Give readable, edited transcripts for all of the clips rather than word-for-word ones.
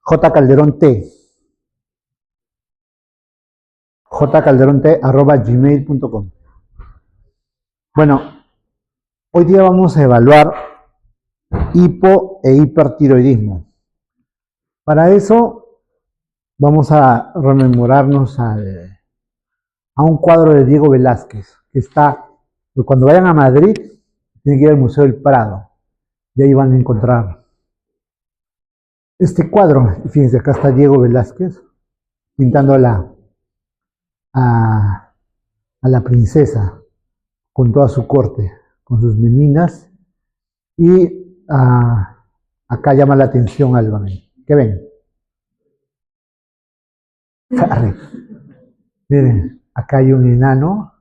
jcalderonT, jcalderonT@gmail.com. Bueno, hoy día vamos a evaluar hipo e hipertiroidismo. Para eso vamos a rememorarnos a un cuadro de Diego Velázquez, que está, cuando vayan a Madrid, tienen que ir al Museo del Prado, y ahí van a encontrar este cuadro. Fíjense, acá está Diego Velázquez pintando a la princesa con toda su corte, con sus meninas, y acá llama la atención Alba. ¿Qué ven? Miren, acá hay un enano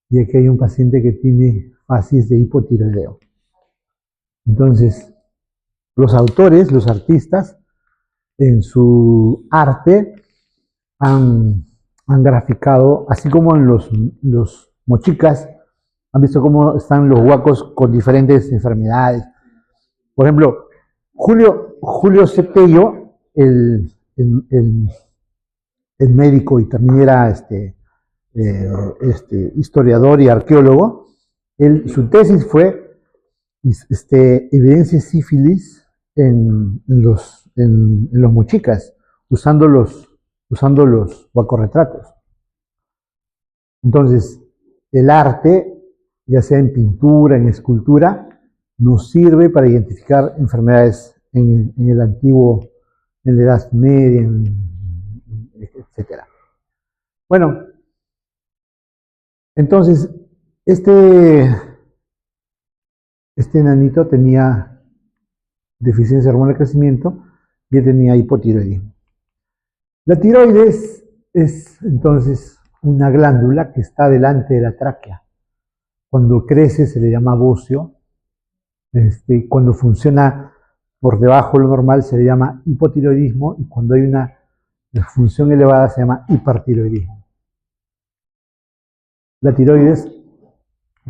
y aquí hay un paciente que tiene facies de hipotiroideo. Entonces, los autores, los artistas, en su arte han graficado, así como en los mochicas, han visto cómo están los huacos con diferentes enfermedades. Por ejemplo, Julio Cepello, el médico y también era historiador y arqueólogo, su tesis fue evidencia de sífilis en los mochicas, usando los huacorretratos. Entonces, el arte, ya sea en pintura, en escultura, nos sirve para identificar enfermedades en el antiguo, en la Edad Media, etc. Bueno, entonces, este enanito tenía deficiencia hormonal de crecimiento y él tenía hipotiroidismo. La tiroides es entonces una glándula que está delante de la tráquea. Cuando crece se le llama bócio. Cuando funciona por debajo de lo normal se le llama hipotiroidismo, y cuando hay una función elevada se llama hipertiroidismo. La tiroides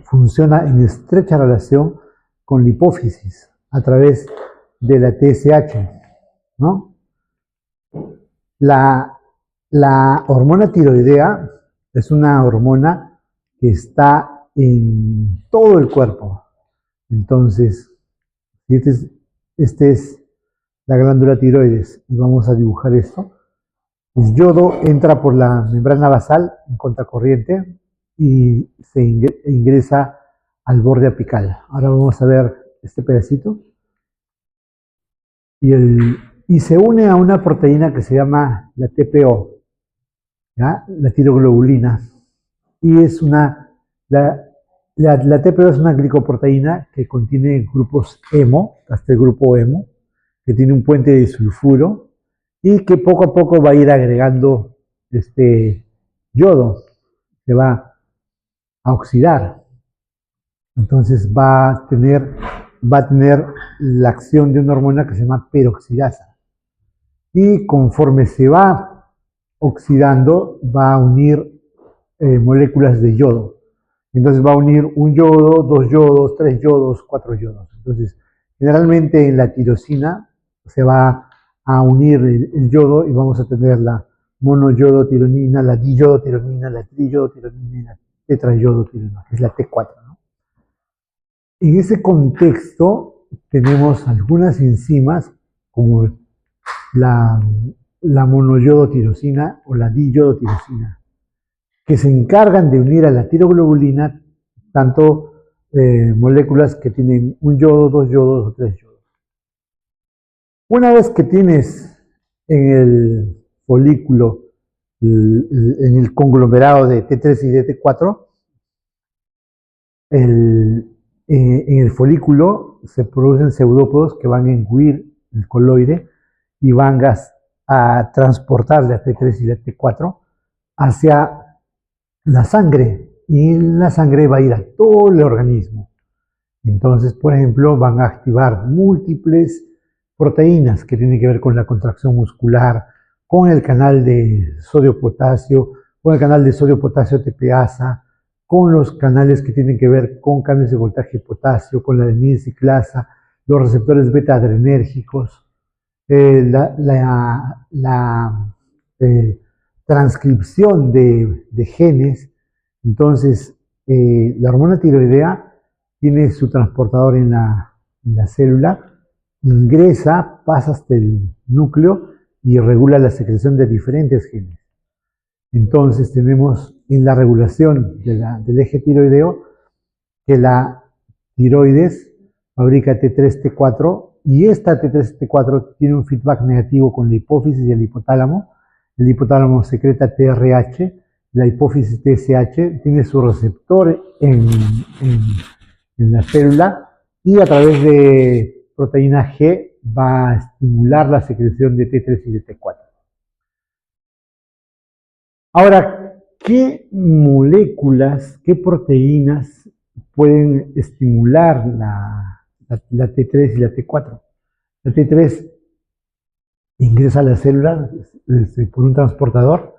funciona en estrecha relación con la hipófisis a través de la TSH, ¿no? La hormona tiroidea es una hormona que está en todo el cuerpo. Entonces, esta es la glándula tiroides, y vamos a dibujar esto. El yodo entra por la membrana basal en contracorriente y se ingresa al borde apical. Ahora vamos a ver este pedacito. Y se une a una proteína que se llama la TPO, ¿ya? La tiroglobulina. Y es la TPO es una glicoproteína que contiene grupos hemo, hasta el grupo hemo, que tiene un puente de sulfuro y que poco a poco va a ir agregando yodo, se va a oxidar. Entonces va a tener la acción de una hormona que se llama peroxidasa. Y conforme se va oxidando, va a unir moléculas de yodo. Entonces va a unir un yodo, 2 yodos, 3 yodos, 4 yodos. Entonces, generalmente en la tirosina se va a unir el yodo y vamos a tener la monoyodotironina, la diyodotironina, la triyodotironina y la tetrayodotironina, que es la T4, ¿no? En ese contexto tenemos algunas enzimas como la monoyodotirosina o la diyodotirosina, que se encargan de unir a la tiroglobulina tanto moléculas que tienen un yodo, 2 yodos o 3 yodos. Una vez que tienes en el folículo, en el conglomerado de T3 y de T4, en el folículo se producen pseudópodos que van a engullir el coloide y van a transportar la T3 y la T4 hacia la sangre, y la sangre va a ir a todo el organismo. Entonces, por ejemplo, van a activar múltiples proteínas que tienen que ver con la contracción muscular, con el canal de sodio-potasio, con el canal de sodio-potasio TPasa, con los canales que tienen que ver con cambios de voltaje de potasio, con la adenina ciclasa, los receptores beta-adrenérgicos. la transcripción de genes. Entonces, la hormona tiroidea tiene su transportador en la célula, ingresa, pasa hasta el núcleo y regula la secreción de diferentes genes. Entonces tenemos en la regulación del eje tiroideo que la tiroides fabrica T3, T4 y esta T3, T4 tiene un feedback negativo con la hipófisis y el hipotálamo. El hipotálamo secreta TRH, la hipófisis TSH, tiene su receptor en la célula y a través de proteína G va a estimular la secreción de T3 y de T4. Ahora, ¿qué moléculas, qué proteínas pueden estimular la T3 y la T4? La T3 ingresa a la célula por un transportador,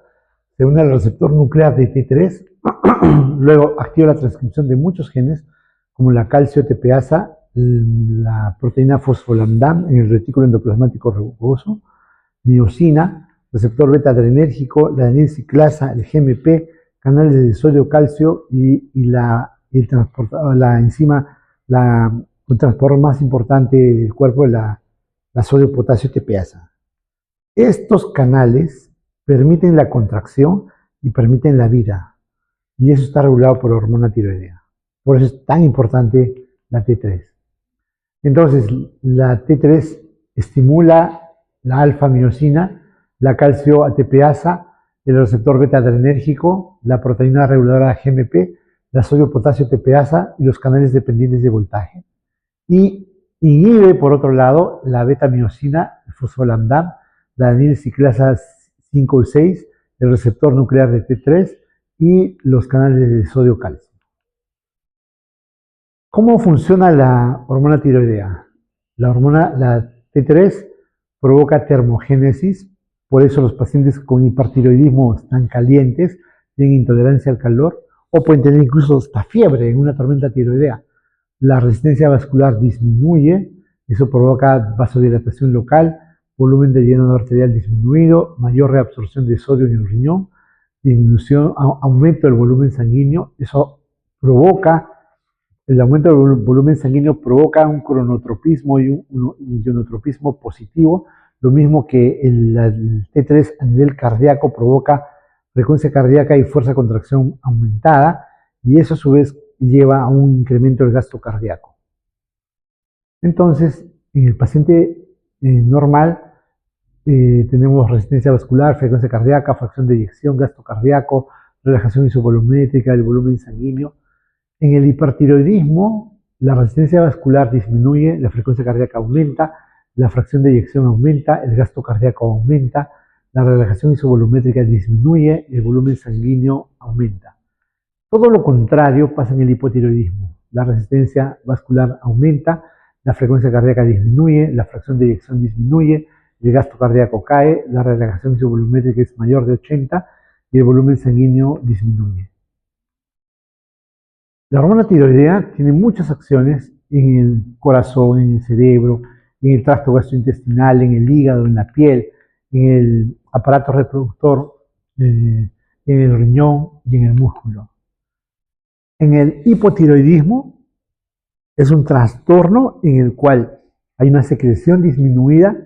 se une al receptor nuclear de T3, luego activa la transcripción de muchos genes, como la calcio-ATPasa, la proteína fosfolambda en el retículo endoplasmático rugoso, miosina, receptor beta-adrenérgico, la adenilciclasa, el GMP, canales de sodio-calcio y el enzima, el transportador más importante del cuerpo, la sodio-potasio-ATPasa. Estos canales permiten la contracción y permiten la vida, y eso está regulado por la hormona tiroidea. Por eso es tan importante la T3. Entonces, la T3 estimula la alfa-miosina, la calcio-ATPasa, el receptor beta-adrenérgico, la proteína reguladora GMP, la sodio-potasio-ATPasa y los canales dependientes de voltaje. Y inhibe, por otro lado, la beta-miosina, el fosfolambda, la adenilciclasa 5 y 6, el receptor nuclear de T3 y los canales de sodio-calcio. ¿Cómo funciona la hormona tiroidea? La T3 provoca termogénesis, por eso los pacientes con hipertiroidismo están calientes, tienen intolerancia al calor o pueden tener incluso hasta fiebre en una tormenta tiroidea. La resistencia vascular disminuye, eso provoca vasodilatación local, volumen de llenado arterial disminuido, mayor reabsorción de sodio en el riñón, disminución, aumento del volumen sanguíneo, eso provoca, el aumento del volumen sanguíneo provoca un cronotropismo y un ionotropismo positivo, lo mismo que el T3 a nivel cardíaco provoca frecuencia cardíaca y fuerza de contracción aumentada, y eso a su vez lleva a un incremento del gasto cardíaco. Entonces, en el paciente normal tenemos resistencia vascular, frecuencia cardíaca, fracción de eyección, gasto cardíaco, relajación isovolumétrica del volumen sanguíneo. En el hipertiroidismo, la resistencia vascular disminuye, la frecuencia cardíaca aumenta, la fracción de eyección aumenta, el gasto cardíaco aumenta, la relajación isovolumétrica disminuye, el volumen sanguíneo aumenta. Todo lo contrario pasa en el hipotiroidismo. La resistencia vascular aumenta, la frecuencia cardíaca disminuye, la fracción de eyección disminuye, el gasto cardíaco cae, la relajación isovolumétrica es mayor de 80 y el volumen sanguíneo disminuye. La hormona tiroidea tiene muchas acciones en el corazón, en el cerebro, en el tracto gastrointestinal, en el hígado, en la piel, en el aparato reproductor, en el riñón y en el músculo. En el hipotiroidismo es un trastorno en el cual hay una secreción disminuida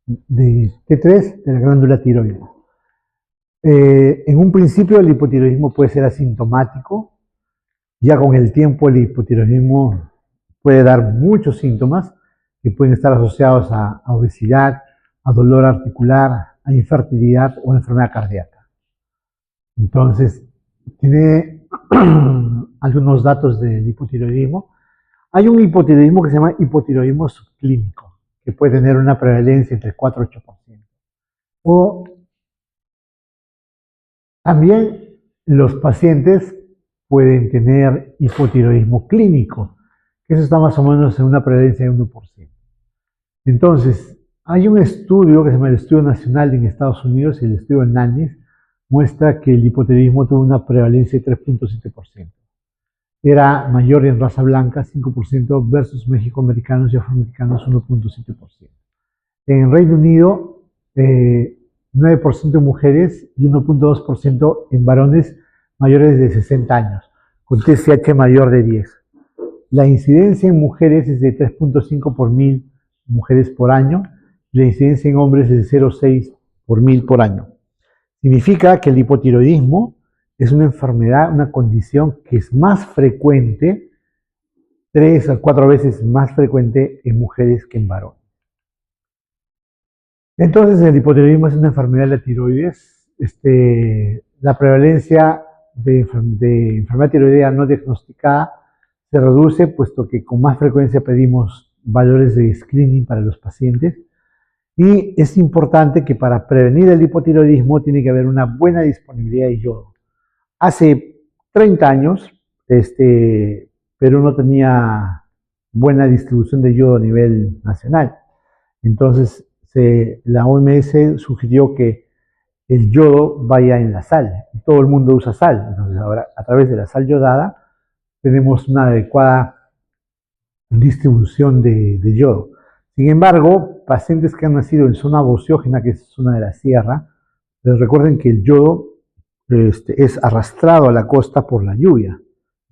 de T3 de la glándula tiroidea. En un principio el hipotiroidismo puede ser asintomático, ya con el tiempo el hipotiroidismo puede dar muchos síntomas que pueden estar asociados a obesidad, a dolor articular, a infertilidad o a enfermedad cardíaca. Entonces, tiene algunos datos del hipotiroidismo. Hay un hipotiroidismo que se llama hipotiroidismo subclínico, que puede tener una prevalencia entre 4 y 8%. O también los pacientes pueden tener hipotiroidismo clínico, que eso está más o menos en una prevalencia de 1%. Entonces, hay un estudio que se llama el Estudio Nacional en Estados Unidos y el estudio NANIS muestra que el hipotiroidismo tuvo una prevalencia de 3.7%. Era mayor en raza blanca, 5%, versus mexicoamericanos y afroamericanos, 1.7%. En Reino Unido, 9% en mujeres y 1.2% en varones mayores de 60 años, con TSH mayor de 10. La incidencia en mujeres es de 3.5 por mil mujeres por año, y la incidencia en hombres es de 0.6 por mil por año. Significa que el hipotiroidismo es una enfermedad, una condición que es más frecuente, 3 a 4 veces más frecuente en mujeres que en varones. Entonces, el hipotiroidismo es una enfermedad de la tiroides. La prevalencia de enfermedad tiroidea no diagnosticada se reduce, puesto que con más frecuencia pedimos valores de screening para los pacientes. Y es importante que para prevenir el hipotiroidismo tiene que haber una buena disponibilidad de yodo. Hace 30 años, Perú no tenía buena distribución de yodo a nivel nacional. Entonces, la OMS sugirió que el yodo vaya en la sal. Todo el mundo usa sal. Entonces, ahora, a través de la sal yodada, tenemos una adecuada distribución de yodo. Sin embargo, pacientes que han nacido en zona boceógena, que es zona de la sierra, recuerden que el yodo es arrastrado a la costa por la lluvia.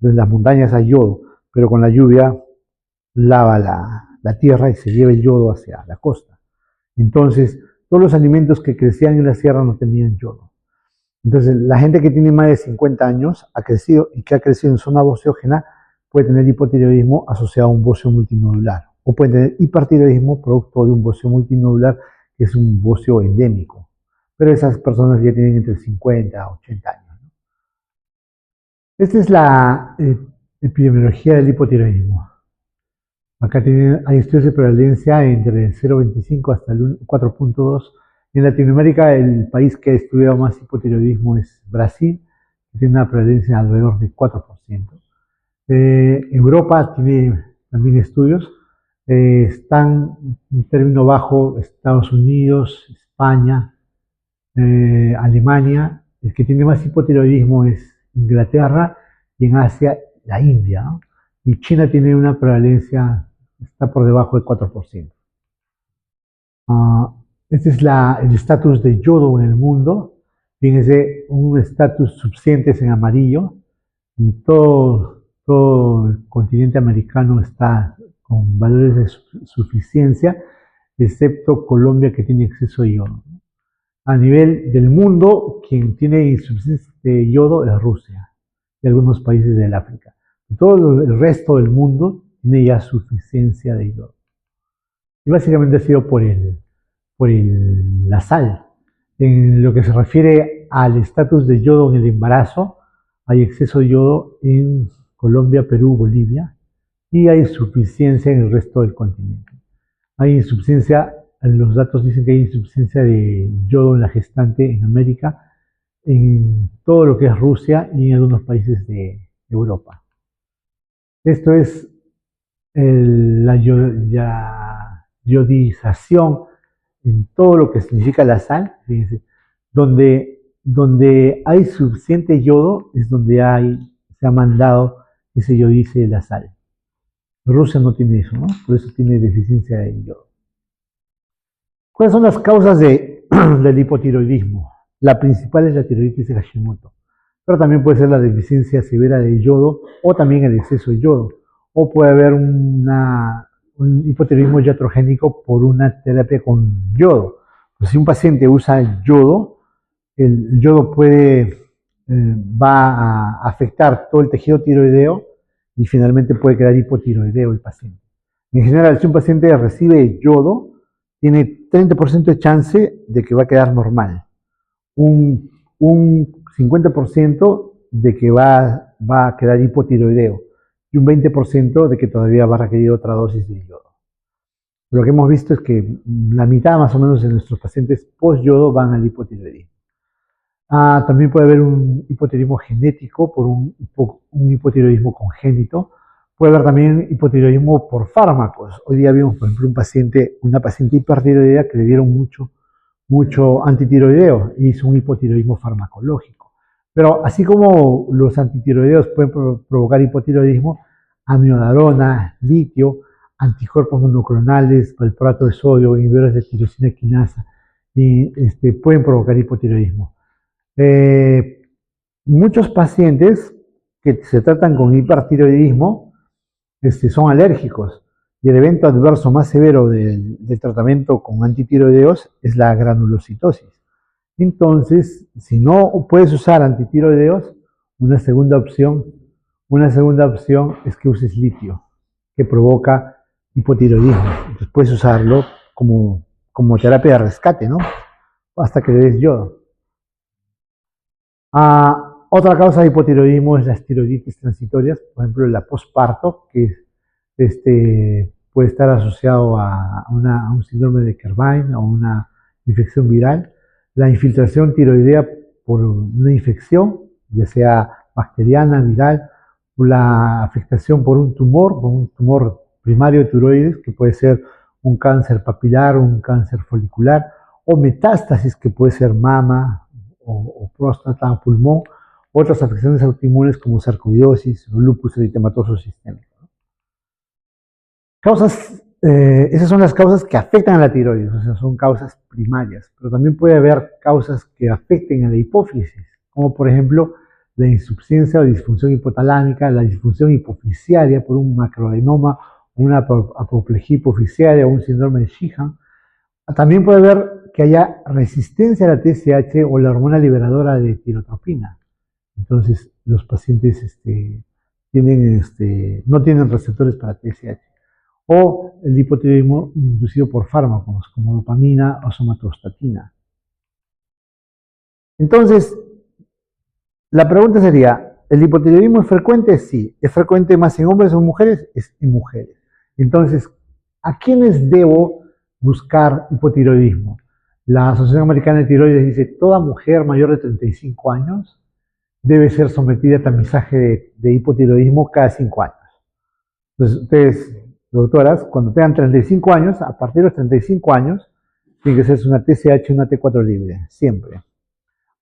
En las montañas hay yodo, pero con la lluvia lava la tierra y se lleva el yodo hacia la costa. Entonces, todos los alimentos que crecían en la sierra no tenían yodo. Entonces, la gente que tiene más de 50 años ha crecido y que ha crecido en zona boceógena puede tener hipotiroidismo asociado a un bocio multinodular, o puede tener hipertiroidismo producto de un bocio multinodular, que es un bocio endémico. Pero esas personas ya tienen entre 50 a 80 años. Esta es la epidemiología del hipotiroidismo. Acá hay estudios de prevalencia entre el 0.25 hasta el 4.2. En Latinoamérica, el país que ha estudiado más hipotiroidismo es Brasil, que tiene una prevalencia alrededor de 4%. Europa tiene también estudios. Están en término bajo Estados Unidos, España, Alemania. El que tiene más hipotiroidismo es Inglaterra, y en Asia la India, ¿no? Y China tiene una prevalencia, está por debajo del 4%. Este es el estatus de yodo en el mundo. Fíjense, un estatus subsistentes en amarillo. En todo el continente americano está con valores de suficiencia, excepto Colombia, que tiene exceso de yodo. A nivel del mundo, quien tiene insuficiencia de yodo es Rusia y algunos países del África. Todo el resto del mundo tiene ya suficiencia de yodo. Y básicamente ha sido por la sal. En lo que se refiere al estatus de yodo en el embarazo, hay exceso de yodo en Colombia, Perú, Bolivia, y hay insuficiencia en el resto del continente. Hay insuficiencia, los datos dicen que hay insuficiencia de yodo en la gestante en América, en todo lo que es Rusia y en algunos países de Europa. Esto es la yodización en todo lo que significa la sal. Fíjense, donde hay suficiente yodo es donde se ha mandado que se yodice la sal. Rusia no tiene eso, ¿no? Por eso tiene deficiencia de yodo. ¿Cuáles son las causas del hipotiroidismo? La principal es la tiroiditis de Hashimoto, pero también puede ser la deficiencia severa de yodo o también el exceso de yodo, o puede haber un hipotiroidismo iatrogénico por una terapia con yodo. Pues si un paciente usa el yodo va a afectar todo el tejido tiroideo y finalmente puede quedar hipotiroideo el paciente. En general, si un paciente recibe yodo, tiene 30% de chance de que va a quedar normal. Un 50% de que va a quedar hipotiroideo y un 20% de que todavía va a requerir otra dosis de yodo. Lo que hemos visto es que la mitad más o menos de nuestros pacientes post-yodo van al hipotiroidismo. También puede haber un hipotiroidismo genético por un hipotiroidismo congénito. Puede haber también hipotiroidismo por fármacos. Hoy día vimos, por ejemplo, una paciente hipertiroidea que le dieron mucho antitiroideo y hizo un hipotiroidismo farmacológico. Pero así como los antitiroideos pueden provocar hipotiroidismo, amiodarona, litio, anticuerpos monoclonales, valproato de sodio, inhibidores de tirosina quinasa, y pueden provocar hipotiroidismo. Muchos pacientes que se tratan con hipertiroidismo son alérgicos, y el evento adverso más severo del tratamiento con antitiroideos es la granulocitosis. Entonces, si no puedes usar antitiroideos, una segunda opción es que uses litio, que provoca hipotiroidismo. Entonces puedes usarlo como terapia de rescate, ¿no? Hasta que le des yodo. Otra causa de hipotiroidismo es las tiroiditis transitorias, por ejemplo, la posparto, que puede estar asociado a un síndrome de Kerbein o una infección viral. La infiltración tiroidea por una infección, ya sea bacteriana, viral, o la afectación por un tumor primario de tiroides, que puede ser un cáncer papilar o un cáncer folicular, o metástasis, que puede ser mama o próstata, pulmón, otras afecciones autoinmunes como sarcoidosis o lupus eritematoso sistémico. Esas son las causas que afectan a la tiroides, o sea, son causas primarias, pero también puede haber causas que afecten a la hipófisis, como por ejemplo la insuficiencia o disfunción hipotalámica, la disfunción hipofisiaria por un macroadenoma, una apoplejía hipofisiaria o un síndrome de Sheehan. También puede haber que haya resistencia a la TSH o la hormona liberadora de tirotropina. Entonces, los pacientes no tienen receptores para TSH. O el hipotiroidismo inducido por fármacos como dopamina o somatostatina. Entonces, la pregunta sería, ¿el hipotiroidismo es frecuente? Sí. ¿Es frecuente más en hombres o en mujeres? Es en mujeres. Entonces, ¿a quiénes debo buscar hipotiroidismo? La Asociación Americana de Tiroides dice, toda mujer mayor de 35 años debe ser sometida a tamizaje de hipotiroidismo cada 5 años. Entonces, ustedes, doctoras, cuando tengan 35 años, a partir de los 35 años, tiene que hacerse una TSH y una T4 libre, siempre.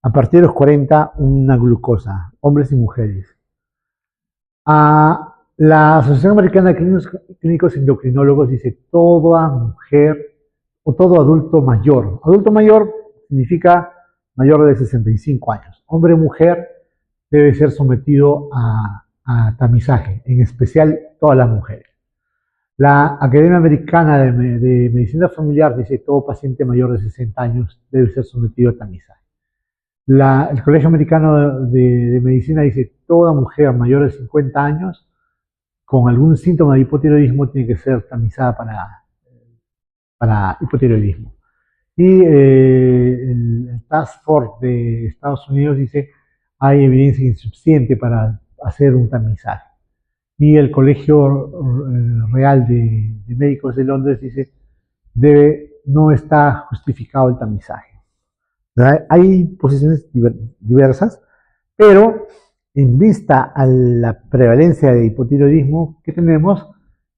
A partir de los 40, una glucosa, hombres y mujeres. La Asociación Americana de Clínicos Endocrinólogos dice toda mujer o todo adulto mayor. Adulto mayor significa mayor de 65 años. Hombre o mujer debe ser sometido a tamizaje, en especial todas las mujeres. La Academia Americana de Medicina Familiar dice todo paciente mayor de 60 años debe ser sometido a tamizaje. El Colegio Americano de Medicina dice toda mujer mayor de 50 años con algún síntoma de hipotiroidismo tiene que ser tamizada para hipotiroidismo. Y el Task Force de Estados Unidos dice hay evidencia insuficiente para hacer un tamizaje. Y el Colegio Real de Médicos de Londres dice no está justificado el tamizaje. Hay posiciones diversas, pero en vista a la prevalencia de hipotiroidismo que tenemos,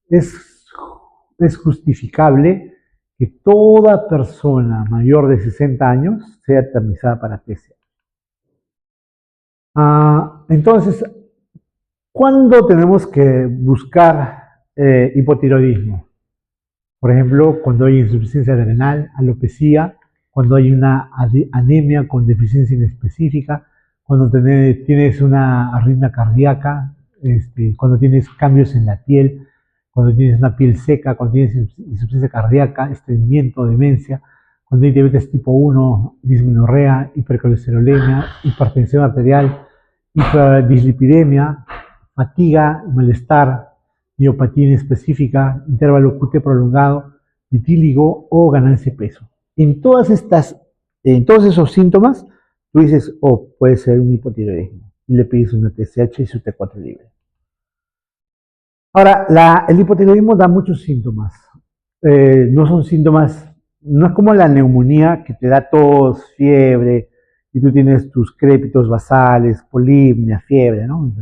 es justificable que toda persona mayor de 60 años sea tamizada para TSH. Entonces, ¿cuándo tenemos que buscar hipotiroidismo? Por ejemplo, cuando hay insuficiencia renal, alopecia, cuando hay una anemia con deficiencia inespecífica, cuando tienes una arritmia cardíaca, cuando tienes cambios en la piel, cuando tienes una piel seca, cuando tienes insuficiencia cardíaca, estreñimiento, demencia, cuando hay diabetes tipo 1, dismenorrea, hipercolesterolemia, hipertensión arterial, hiperdislipidemia, fatiga, malestar, miopatía inespecífica, intervalo QT prolongado, vitíligo o ganancia de peso. En todos esos síntomas, tú dices, puede ser un hipotiroidismo, y le pides una TSH y su T4 libre. Ahora, el hipotiroidismo da muchos síntomas. No son síntomas, no es como la neumonía que te da tos, fiebre, y tú tienes tus crépitos basales, polipnia, fiebre, ¿no?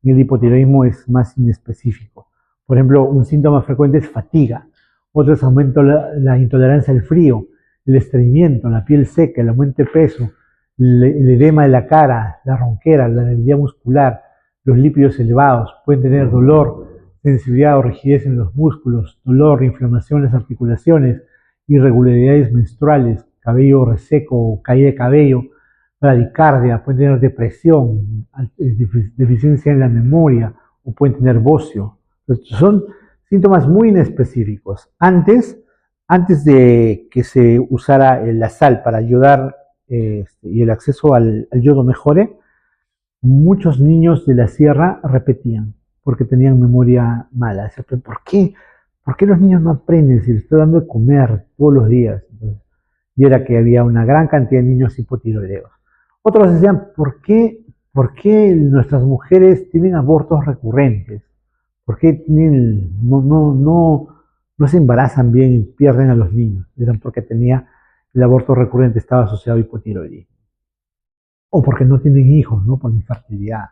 Y el hipotiroidismo es más inespecífico. Por ejemplo, un síntoma frecuente es fatiga, otro es aumento la intolerancia al frío, el estreñimiento, la piel seca, el aumento de peso, el edema de la cara, la ronquera, la debilidad muscular, los lípidos elevados, pueden tener dolor, sensibilidad o rigidez en los músculos, dolor, inflamación en las articulaciones, irregularidades menstruales, cabello reseco o caída de cabello, bradicardia, pueden tener depresión, deficiencia en la memoria o pueden tener bocio. Son síntomas muy inespecíficos. Antes de que se usara la sal para ayudar y el acceso al yodo mejore, muchos niños de la sierra repetían porque tenían memoria mala. ¿Pero por qué? ¿Por qué los niños no aprenden si les estoy dando de comer todos los días? Entonces, y era que había una gran cantidad de niños hipotiroideos. Otros decían, ¿por qué nuestras mujeres tienen abortos recurrentes? ¿Por qué no se embarazan bien y pierden a los niños? Eran porque el aborto recurrente estaba asociado a hipotiroidismo. O porque no tienen hijos, ¿no? Por la infertilidad.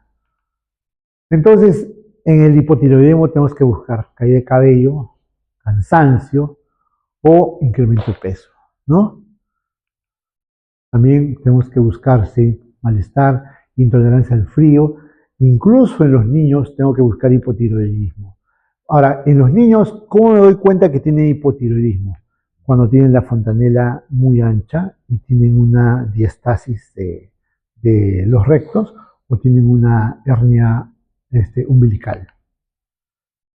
Entonces, en el hipotiroidismo tenemos que buscar caída de cabello, cansancio o incremento de peso, ¿no? También tenemos que buscar, sí, malestar, intolerancia al frío. Incluso en los niños tengo que buscar hipotiroidismo. Ahora, en los niños, ¿cómo me doy cuenta que tienen hipotiroidismo? Cuando tienen la fontanela muy ancha y tienen una diastasis de los rectos o tienen una hernia umbilical.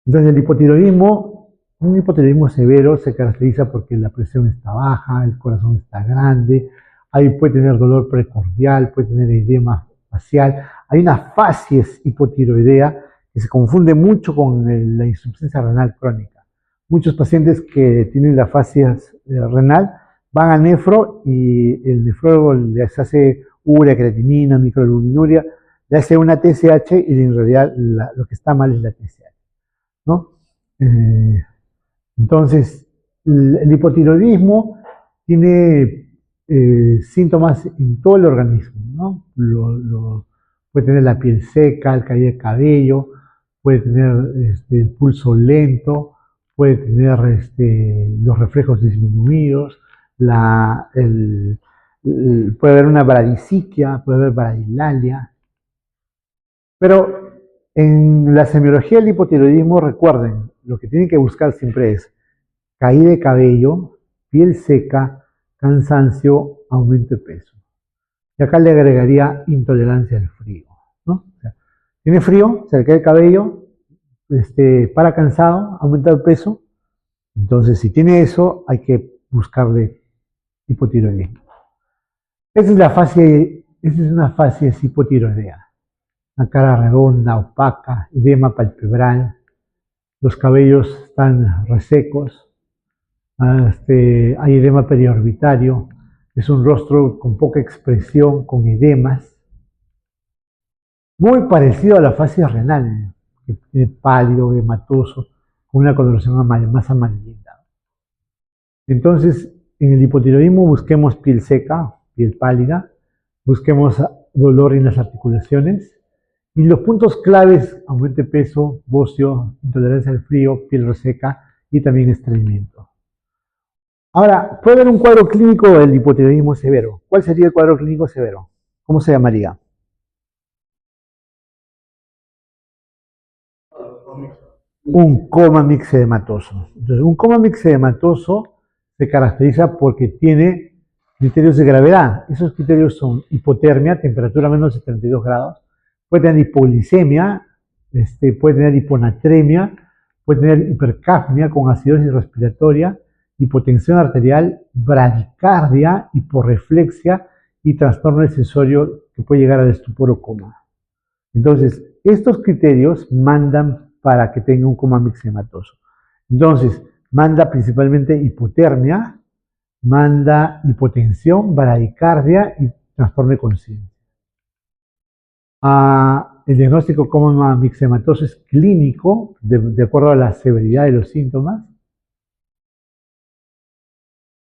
Entonces, el hipotiroidismo, un hipotiroidismo severo se caracteriza porque la presión está baja, el corazón está grande, ahí puede tener dolor precordial, puede tener edema facial. Hay una facies hipotiroidea que se confunde mucho con la insuficiencia renal crónica. Muchos pacientes que tienen la facies renal van a nefro y el nefrólogo les hace urea, creatinina, microalbuminuria, le hace una TSH y en realidad lo que está mal es la TSH, ¿no? Entonces, el hipotiroidismo tiene síntomas en todo el organismo, ¿no? Puede tener la piel seca, el caída de cabello, puede tener el pulso lento, puede tener los reflejos disminuidos, puede haber una bradisiquia, puede haber bradilalia. Pero en la semiología del hipotiroidismo, recuerden, lo que tienen que buscar siempre es caída de cabello, piel seca, cansancio, aumento de peso. Y acá le agregaría intolerancia al frío, ¿no? O sea, tiene frío, se le cae el cabello, para cansado, aumenta el peso. Entonces, si tiene eso, hay que buscarle hipotiroidismo. Esa es una fase hipotiroidea. Una cara redonda, opaca, edema palpebral, los cabellos están resecos, hay edema periorbitario, es un rostro con poca expresión, con edemas, muy parecido a la fase renal, que tiene pálido, hematoso, con una coloración más amarillenta. Entonces, en el hipotiroidismo busquemos piel seca, piel pálida, busquemos dolor en las articulaciones, y los puntos claves: aumento de peso, bocio, intolerancia al frío, piel reseca y también estreñimiento. Ahora, puede haber un cuadro clínico del hipotiroidismo severo. ¿Cuál sería el cuadro clínico severo? ¿Cómo se llamaría? Un coma mixedematoso. Entonces, un coma mixedematoso se caracteriza porque tiene criterios de gravedad. Esos criterios son hipotermia, temperatura menos de 72 grados, puede tener hipoglicemia, puede tener hiponatremia, puede tener hipercapnia con acidosis respiratoria, hipotensión arterial, bradicardia, hiporreflexia y trastorno decisorio que puede llegar al estupor o coma. Entonces, estos criterios mandan para que tenga un coma mixedematoso. Entonces, manda principalmente hipotermia, manda hipotensión, bradicardia y trastorno de conciencia. El diagnóstico coma mixedematoso es clínico, de acuerdo a la severidad de los síntomas.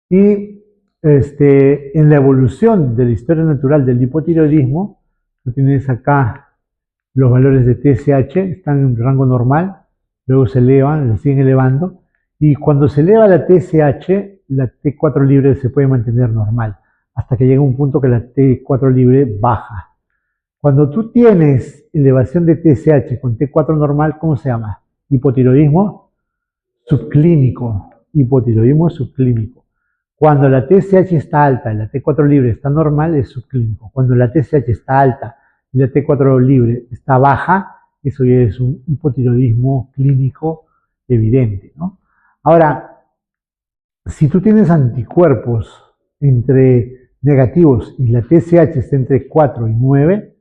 Y en la evolución de la historia natural del hipotiroidismo, tú tienes acá los valores de TSH, están en rango normal, luego se elevan, se siguen elevando, y cuando se eleva la TSH, la T4 libre se puede mantener normal, hasta que llega un punto que la T4 libre baja. Cuando tú tienes elevación de TSH con T4 normal, ¿cómo se llama? hipotiroidismo subclínico. Hipotiroidismo subclínico. Cuando la TSH está alta y la T4 libre está normal, es subclínico. Cuando la TSH está alta y la T4 libre está baja, eso ya es un hipotiroidismo clínico evidente, ¿no? Ahora, si tú tienes anticuerpos entre negativos y la TSH está entre 4 y 9,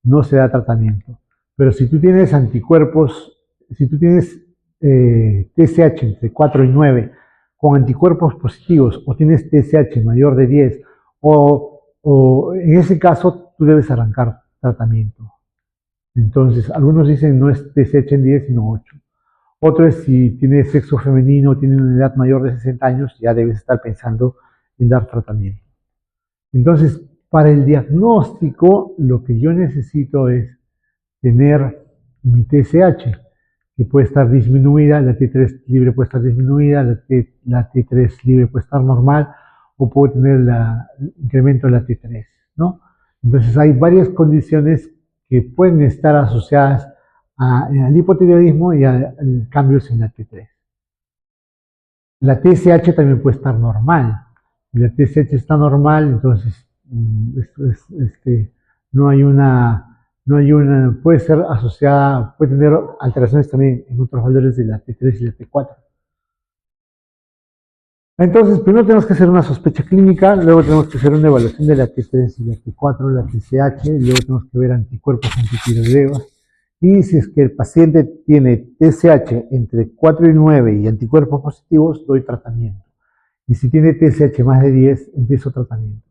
no se da tratamiento. Pero si tú tienes anticuerpos, si tú tienes TSH entre 4 y 9 con anticuerpos positivos o tienes TSH mayor de 10 o en ese caso tú debes arrancar tratamiento. Entonces, algunos dicen no es TSH en 10 sino 8. Otro es si tienes sexo femenino, tiene una edad mayor de 60 años, ya debes estar pensando en dar tratamiento. Entonces, para el diagnóstico, lo que yo necesito es tener mi TSH, que puede estar disminuida, la T3 libre puede estar disminuida, la T3 libre puede estar normal, o puedo tener el incremento de la T3, ¿no? Entonces hay varias condiciones que pueden estar asociadas al hipotiroidismo y a cambios en la T3. La TSH también puede estar normal. Si la TSH está normal, entonces no hay una, puede ser asociada, puede tener alteraciones también en otros valores de la T3 y la T4. Entonces, primero tenemos que hacer una sospecha clínica, luego tenemos que hacer una evaluación de la T3 y la T4, la TSH, y luego tenemos que ver anticuerpos antitiroideos. Y si es que el paciente tiene TSH entre 4 y 9 y anticuerpos positivos, doy tratamiento. Y si tiene TSH más de 10, empiezo tratamiento.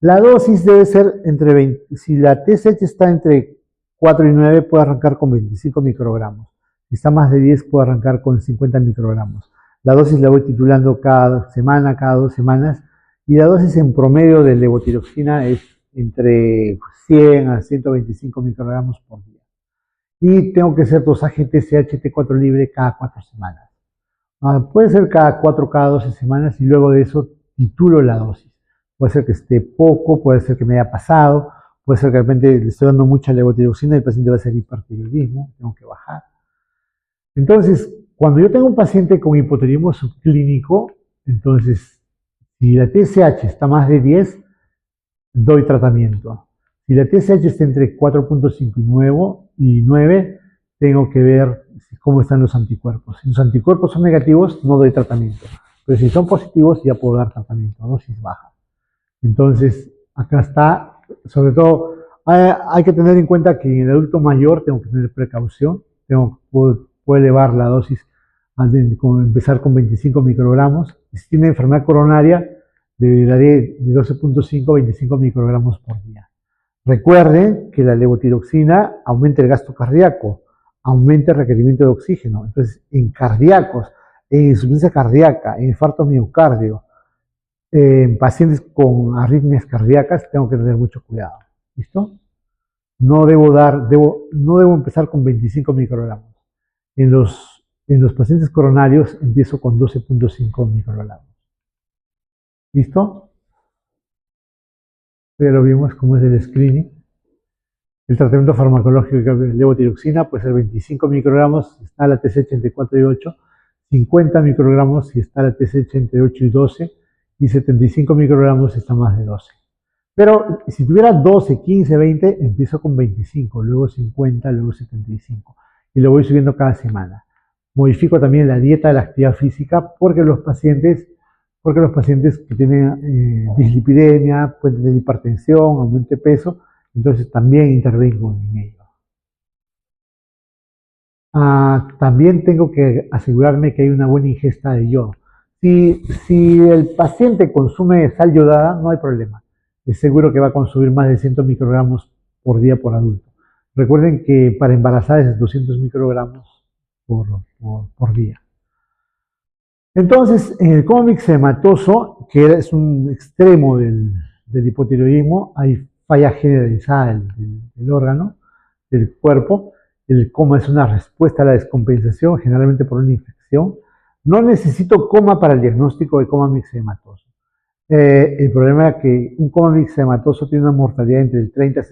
La dosis debe ser entre 20, si la TSH está entre 4 y 9, puedo arrancar con 25 microgramos. Si está más de 10, puedo arrancar con 50 microgramos. La dosis la voy titulando cada semana, cada 2 semanas, y la dosis en promedio de levotiroxina es entre 100 a 125 microgramos por día. Y tengo que hacer dosaje TSH T4 libre cada 4 semanas. Puede ser cada 4, cada 12 semanas, y luego de eso titulo la dosis. Puede ser que esté poco, puede ser que me haya pasado, puede ser que de repente le estoy dando mucha levotiroxina y el paciente va a ser hipertiroidismo, tengo que bajar. Entonces, cuando yo tengo un paciente con hipotiroidismo subclínico, entonces, si la TSH está más de 10, doy tratamiento. Si la TSH está entre 4.5 y 9, tengo que ver cómo están los anticuerpos. Si los anticuerpos son negativos, no doy tratamiento. Pero si son positivos, ya puedo dar tratamiento a dosis baja. Entonces, acá está, sobre todo, hay que tener en cuenta que en el adulto mayor tengo que tener precaución. Puedo elevar la dosis, empezar con 25 microgramos. Y si tiene enfermedad coronaria, le daré de 12.5 a 25 microgramos por día. Recuerden que la levotiroxina aumenta el gasto cardíaco, aumenta el requerimiento de oxígeno. Entonces, en cardíacos, en insuficiencia cardíaca, en infarto miocardio, en pacientes con arritmias cardíacas, tengo que tener mucho cuidado. ¿Listo? No debo empezar con 25 microgramos. En los pacientes coronarios empiezo con 12.5 microgramos. ¿Listo? Ya lo vimos cómo es el screening. El tratamiento farmacológico de levotiroxina puede ser 25 microgramos si está la TSH entre 4 y 8, 50 microgramos si está la TSH entre 8 y 12 y 75 microgramos si está más de 12. Pero si tuviera 12, 15, 20, empiezo con 25, luego 50, luego 75 y lo voy subiendo cada semana. Modifico también la dieta de la actividad física porque los pacientes que tienen dislipidemia, pueden tener hipertensión, aumento de peso, entonces también intervengo en ello. También tengo que asegurarme que hay una buena ingesta de yodo. Si el paciente consume sal yodada, no hay problema. Es seguro que va a consumir más de 100 microgramos por día por adulto. Recuerden que para embarazadas es 200 microgramos por día. Entonces, en el coma mixedematoso, que es un extremo del hipotiroidismo, hay falla generalizada del órgano, del cuerpo. El coma es una respuesta a la descompensación, generalmente por una infección. No necesito coma para el diagnóstico de coma mixedematoso. El problema es que un coma mixedematoso tiene una mortalidad entre el 30 y el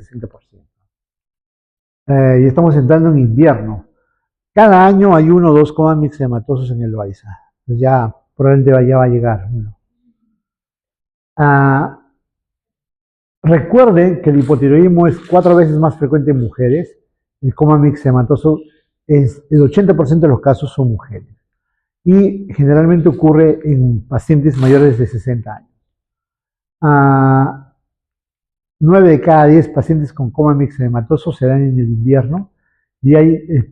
60%. Y estamos entrando en invierno. Cada año hay 1 o 2 comas mixedematosos en el Loaiza. Pues ya probablemente ya va a llegar uno. Recuerden que el hipotiroidismo es 4 veces más frecuente en mujeres. El coma mixedematoso es el 80% de los casos son mujeres. Y generalmente ocurre en pacientes mayores de 60 años. 9 de cada 10 pacientes con coma mixedematoso se dan en el invierno.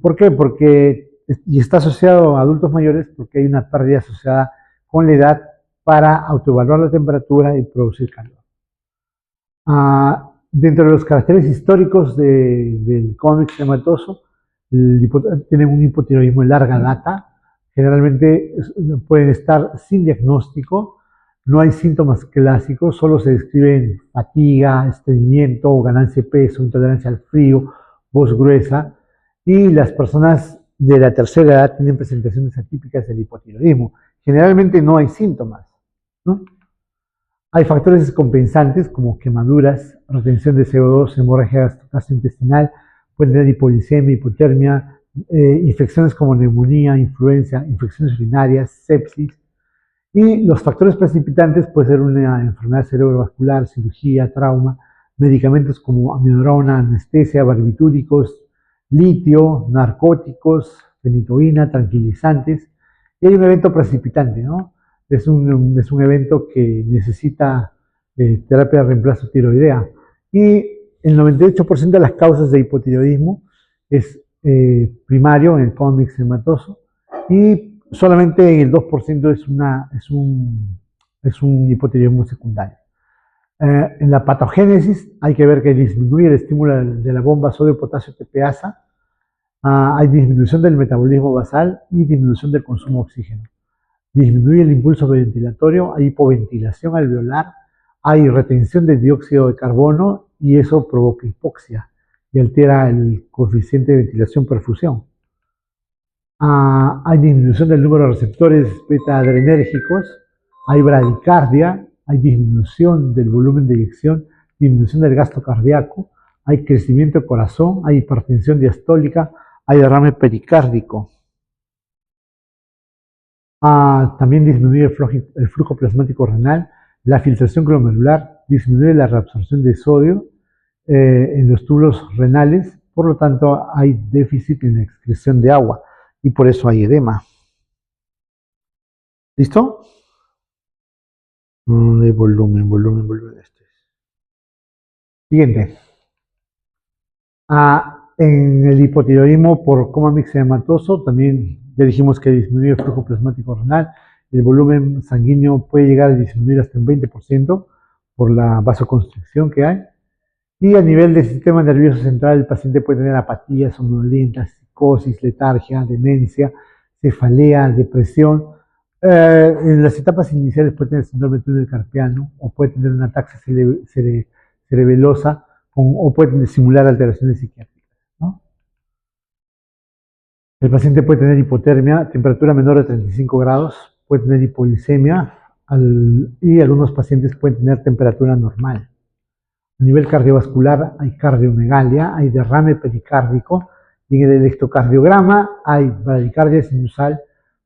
¿Por qué? Y está asociado a adultos mayores porque hay una pérdida asociada con la edad para autoevaluar la temperatura y producir calor. Dentro de los caracteres históricos del coma mixedematoso, tienen un hipotiroidismo de larga data. Generalmente pueden estar sin diagnóstico, no hay síntomas clásicos, solo se describen fatiga, estreñimiento, ganancia de peso, intolerancia al frío, voz gruesa, y las personas de la tercera edad tienen presentaciones atípicas del hipotiroidismo. Generalmente no hay síntomas, ¿no? Hay factores descompensantes como quemaduras, retención de CO2, hemorragia gastrointestinal, pueden tener hipoglicemia, hipotermia, infecciones como neumonía, influenza, infecciones urinarias, sepsis. Y los factores precipitantes pueden ser una enfermedad cerebrovascular, cirugía, trauma, medicamentos como amiodarona, anestesia, barbitúricos, litio, narcóticos, fenitoína, tranquilizantes. Y hay un evento precipitante, ¿no? Es un evento que necesita terapia de reemplazo tiroidea. Y el 98% de las causas de hipotiroidismo es primario en el coma mixedematoso y solamente el 2% es un hipotiroidismo secundario. En la patogénesis hay que ver que disminuye el estímulo de la bomba sodio-potasio TPasa, hay disminución del metabolismo basal y disminución del consumo de oxígeno. Disminuye el impulso ventilatorio, hay hipoventilación alveolar, hay retención de dióxido de carbono y eso provoca hipoxia y altera el coeficiente de ventilación-perfusión. Hay disminución del número de receptores beta-adrenérgicos, hay bradicardia, hay disminución del volumen de eyección, disminución del gasto cardíaco, hay crecimiento del corazón, hay hipertensión diastólica, hay derrame pericárdico. También disminuye el flujo plasmático renal, la filtración glomerular, disminuye la reabsorción de sodio en los túbulos renales, por lo tanto hay déficit en la excreción de agua y por eso hay edema. ¿Listo? De volumen. Siguiente. En el hipotiroidismo por coma mixedematoso también ya dijimos que disminuye el flujo plasmático renal, el volumen sanguíneo puede llegar a disminuir hasta un 20% por la vasoconstricción que hay. Y a nivel del sistema nervioso central, el paciente puede tener apatía, somnolencia, psicosis, letargia, demencia, cefalea, depresión. En las etapas iniciales puede tener síndrome del túnel carpiano o puede tener una ataxia cerebelosa o puede simular alteraciones psiquiátricas, ¿no? El paciente puede tener hipotermia, temperatura menor de 35 grados, puede tener hipoglicemia y algunos pacientes pueden tener temperatura normal. A nivel cardiovascular hay cardiomegalia, hay derrame pericárdico y en el electrocardiograma hay bradicardia sinusal,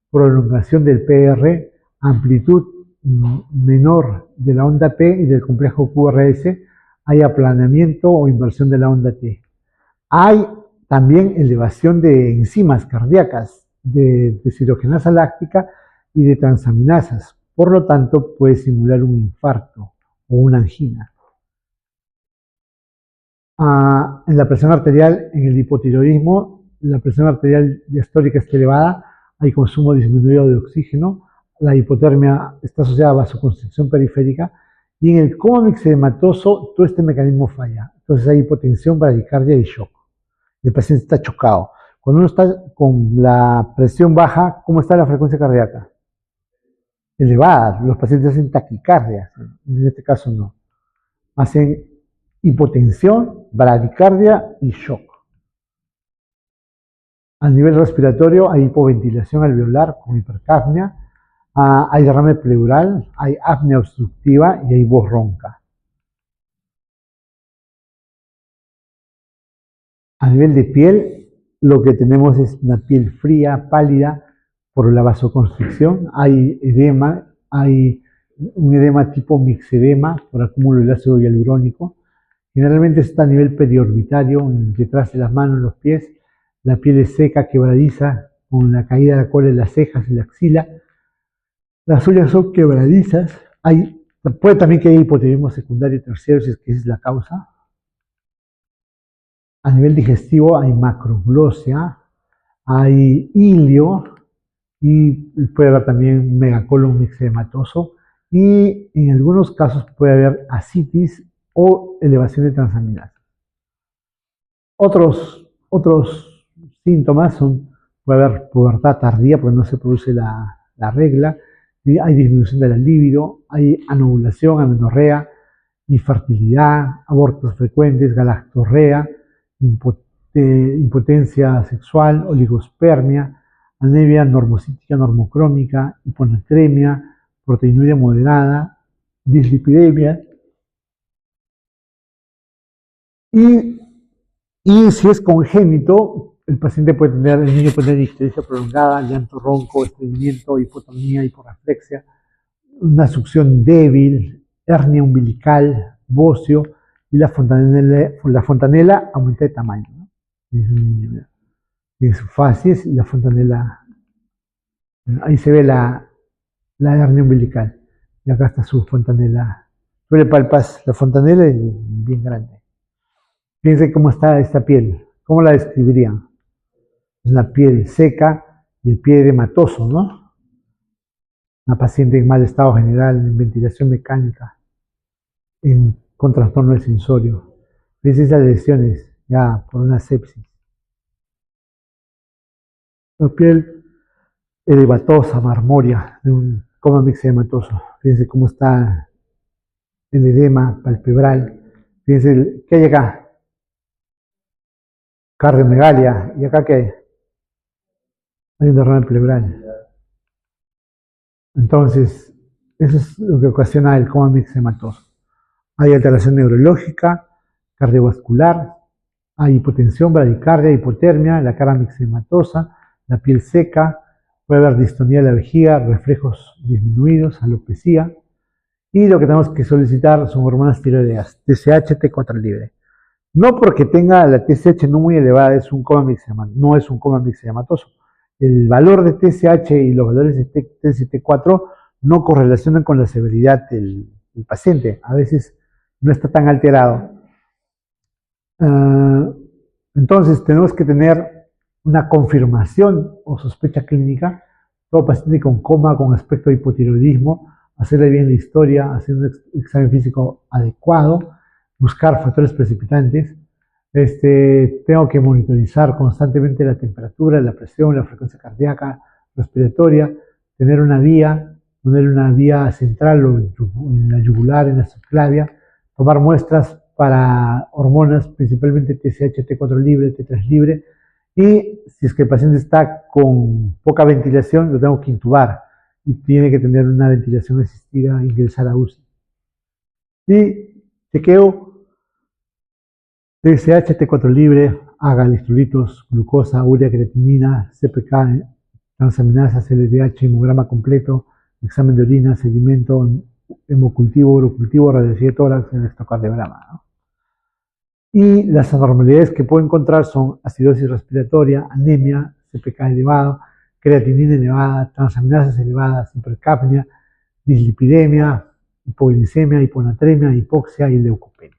prolongación del PR, amplitud menor de la onda P y del complejo QRS, hay aplanamiento o inversión de la onda T. Hay también elevación de enzimas cardíacas, de deshidrogenasa láctica y de transaminasas. Por lo tanto, puede simular un infarto o una angina. En la presión arterial, en el hipotiroidismo, la presión arterial diastólica está elevada, hay consumo disminuido de oxígeno, la hipotermia está asociada a vasoconstricción periférica y en el coma mixedematoso todo este mecanismo falla. Entonces hay hipotensión, bradicardia y shock. El paciente está chocado. Cuando uno está con la presión baja, ¿cómo está la frecuencia cardíaca? Elevada. Los pacientes hacen taquicardia. En este caso no. Hacen hipotensión, bradicardia y shock. A nivel respiratorio hay hipoventilación alveolar con hipercapnia, hay derrame pleural, hay apnea obstructiva y hay voz ronca. A nivel de piel, lo que tenemos es una piel fría, pálida, por la vasoconstricción. Hay edema, hay un edema tipo mixedema por acúmulo de ácido hialurónico. Generalmente está a nivel periorbitario, detrás de las manos, los pies. La piel es seca, quebradiza, con la caída de la cola en las cejas y la axila. Las uñas son quebradizas. Puede también que haya hipotiroidismo secundario y terciario, si es que esa es la causa. A nivel digestivo hay macroglosia, hay hilio y puede haber también megacolon mixedematoso y en algunos casos puede haber ascitis o elevación de transaminasa. Otros síntomas puede haber pubertad tardía porque no se produce la regla, hay disminución de la libido, hay anovulación, amenorrea, infertilidad, abortos frecuentes, galactorrea, impotencia sexual, oligospermia, anemia normocítica normocrómica, hiponatremia, proteinuria moderada, dislipidemia. Y si es congénito, el niño puede tener ictericia prolongada, llanto ronco, estreñimiento, hipotonía, hiporreflexia, una succión débil, hernia umbilical, bocio, y la fontanela aumenta de tamaño, ¿no? En su facies, la fontanela, ahí se ve la hernia umbilical, y acá está su fontanela. Tú le palpas la fontanela, es bien grande. Fíjense cómo está esta piel, ¿cómo la describirían? Es una piel seca y el pie edematoso, ¿no? Una paciente en mal estado general, en ventilación mecánica, con trastorno del sensorio. Fíjense esas lesiones, ya por una sepsis. La piel edematosa, marmórea, de un coma mixedematoso. Fíjense cómo está el edema palpebral. Fíjense, ¿qué hay acá? Cardiomegalia. ¿Y acá qué hay? Hay un derrame pleural. Entonces, eso es lo que ocasiona el coma mixedematoso. Hay alteración neurológica, cardiovascular, hay hipotensión, bradicardia, hipotermia, la cara mixedematosa, la piel seca, puede haber distonía de la vejiga, reflejos disminuidos, alopecia. Y lo que tenemos que solicitar son hormonas tiroideas, TSH, T4 libre. No porque tenga la TSH no muy elevada no es un coma mixedematoso. El valor de TSH y los valores de T4 no correlacionan con la severidad del paciente. A veces no está tan alterado. Entonces tenemos que tener una confirmación o sospecha clínica. Todo paciente con coma, con aspecto de hipotiroidismo, hacerle bien la historia, hacer un examen físico adecuado, buscar factores precipitantes. Tengo que monitorizar constantemente la temperatura, la presión, la frecuencia cardíaca, respiratoria, poner una vía central o en la yugular, en la subclavia, tomar muestras para hormonas, principalmente TSH, T4 libre, T3 libre, y si es que el paciente está con poca ventilación, lo tengo que intubar y tiene que tener una ventilación asistida, ingresar a UCI. Y chequeo TSH, T4 libre, haga electrolitos, glucosa, urea, creatinina, CPK, transaminasas, LDH, hemograma completo, examen de orina, sedimento, hemocultivo, urocultivo, radiografía de tórax, electrocardiograma, ¿no? Y las anormalidades que puedo encontrar son acidosis respiratoria, anemia, CPK elevado, creatinina elevada, transaminasas elevadas, hipercapnia, dislipidemia, hipoglicemia, hiponatremia, hipoxia y leucopenia.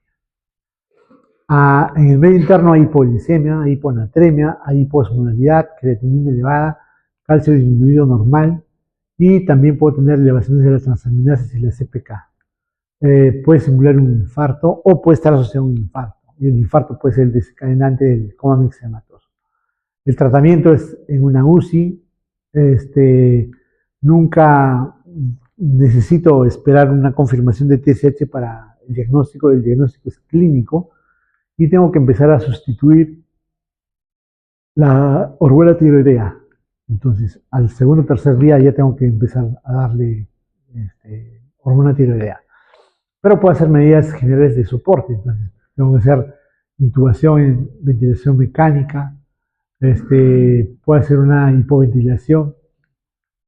En el medio interno hay hipoglicemia, hay hiponatremia, hay hiposmolalidad, creatinina elevada, calcio disminuido normal y también puedo tener elevaciones de las transaminasas y la CPK. Puede simular un infarto o puede estar asociado a un infarto. Y el infarto puede ser el desencadenante del coma mixedematoso. El tratamiento es en una UCI. Nunca necesito esperar una confirmación de TSH para el diagnóstico. El diagnóstico es clínico y tengo que empezar a sustituir la orbuela tiroidea. Entonces, al segundo o tercer día ya tengo que empezar a darle hormona tiroidea. Pero puedo hacer medidas generales de soporte. Entonces, tengo que hacer intubación en ventilación mecánica, puede hacer una hipoventilación,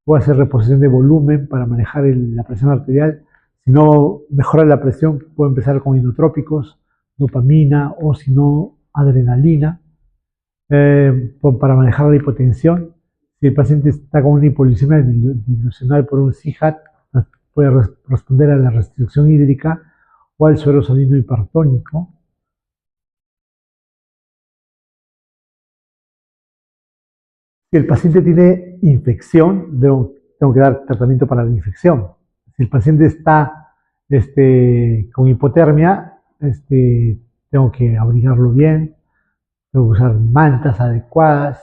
puede hacer reposición de volumen para manejar la presión arterial. Si no mejora la presión, puede empezar con inotrópicos, dopamina o si no, adrenalina, para manejar la hipotensión. Si el paciente está con una hipoglucemia dilucional por un CIJAT, puede responder a la restricción hídrica o al suero salino hipertónico. Si el paciente tiene infección, tengo que dar tratamiento para la infección. Si el paciente está con hipotermia, tengo que abrigarlo bien, tengo que usar mantas adecuadas.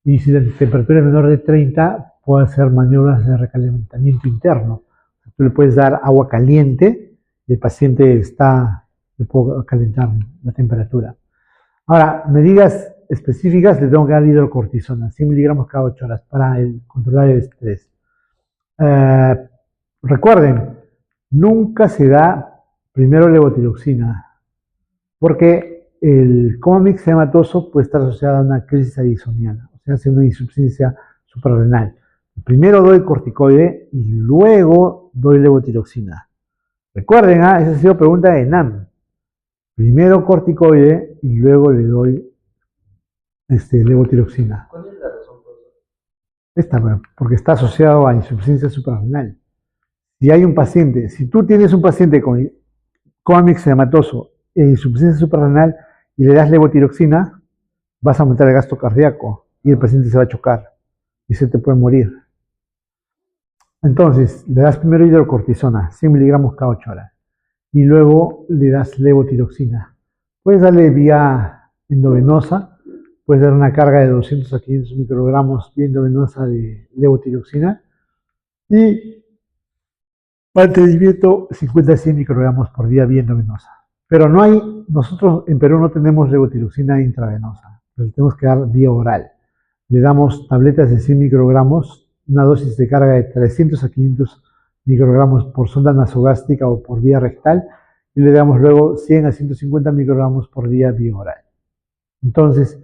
Y si la temperatura es menor de 30, puedo hacer maniobras de recalentamiento interno. Tú le puedes dar agua caliente y el paciente le puedo calentar la temperatura. Ahora, medidas específicas, le tengo que dar hidrocortisona, 100 miligramos cada 8 horas para controlar el estrés. Recuerden, nunca se da primero levotiroxina, porque el coma mixedematoso puede estar asociado a una crisis addisoniana, o sea, hace una insuficiencia suprarrenal. Primero doy corticoide y luego doy levotiroxina. Recuerden, esa ha sido pregunta de NAM. Primero corticoide y luego le doy levotiroxina. ¿Cuál es la razón por eso? Esta, porque está asociado a insuficiencia suprarrenal. Si hay un paciente, si tú tienes un paciente con coma mixedematoso e insuficiencia suprarrenal y le das levotiroxina, vas a aumentar el gasto cardíaco y el paciente se va a chocar y se te puede morir. Entonces, le das primero hidrocortisona, 100 miligramos cada 8 horas, y luego le das levotiroxina. Puedes darle vía endovenosa, puedes dar una carga de 200 a 500 microgramos vía endovenosa de levotiroxina y mantenimiento 50 a 100 microgramos por día vía endovenosa. Pero nosotros en Perú no tenemos levotiroxina intravenosa, le tenemos que dar vía oral. Le damos tabletas de 100 microgramos, una dosis de carga de 300 a 500 microgramos por sonda nasogástrica o por vía rectal, y le damos luego 100 a 150 microgramos por día vía oral. Entonces,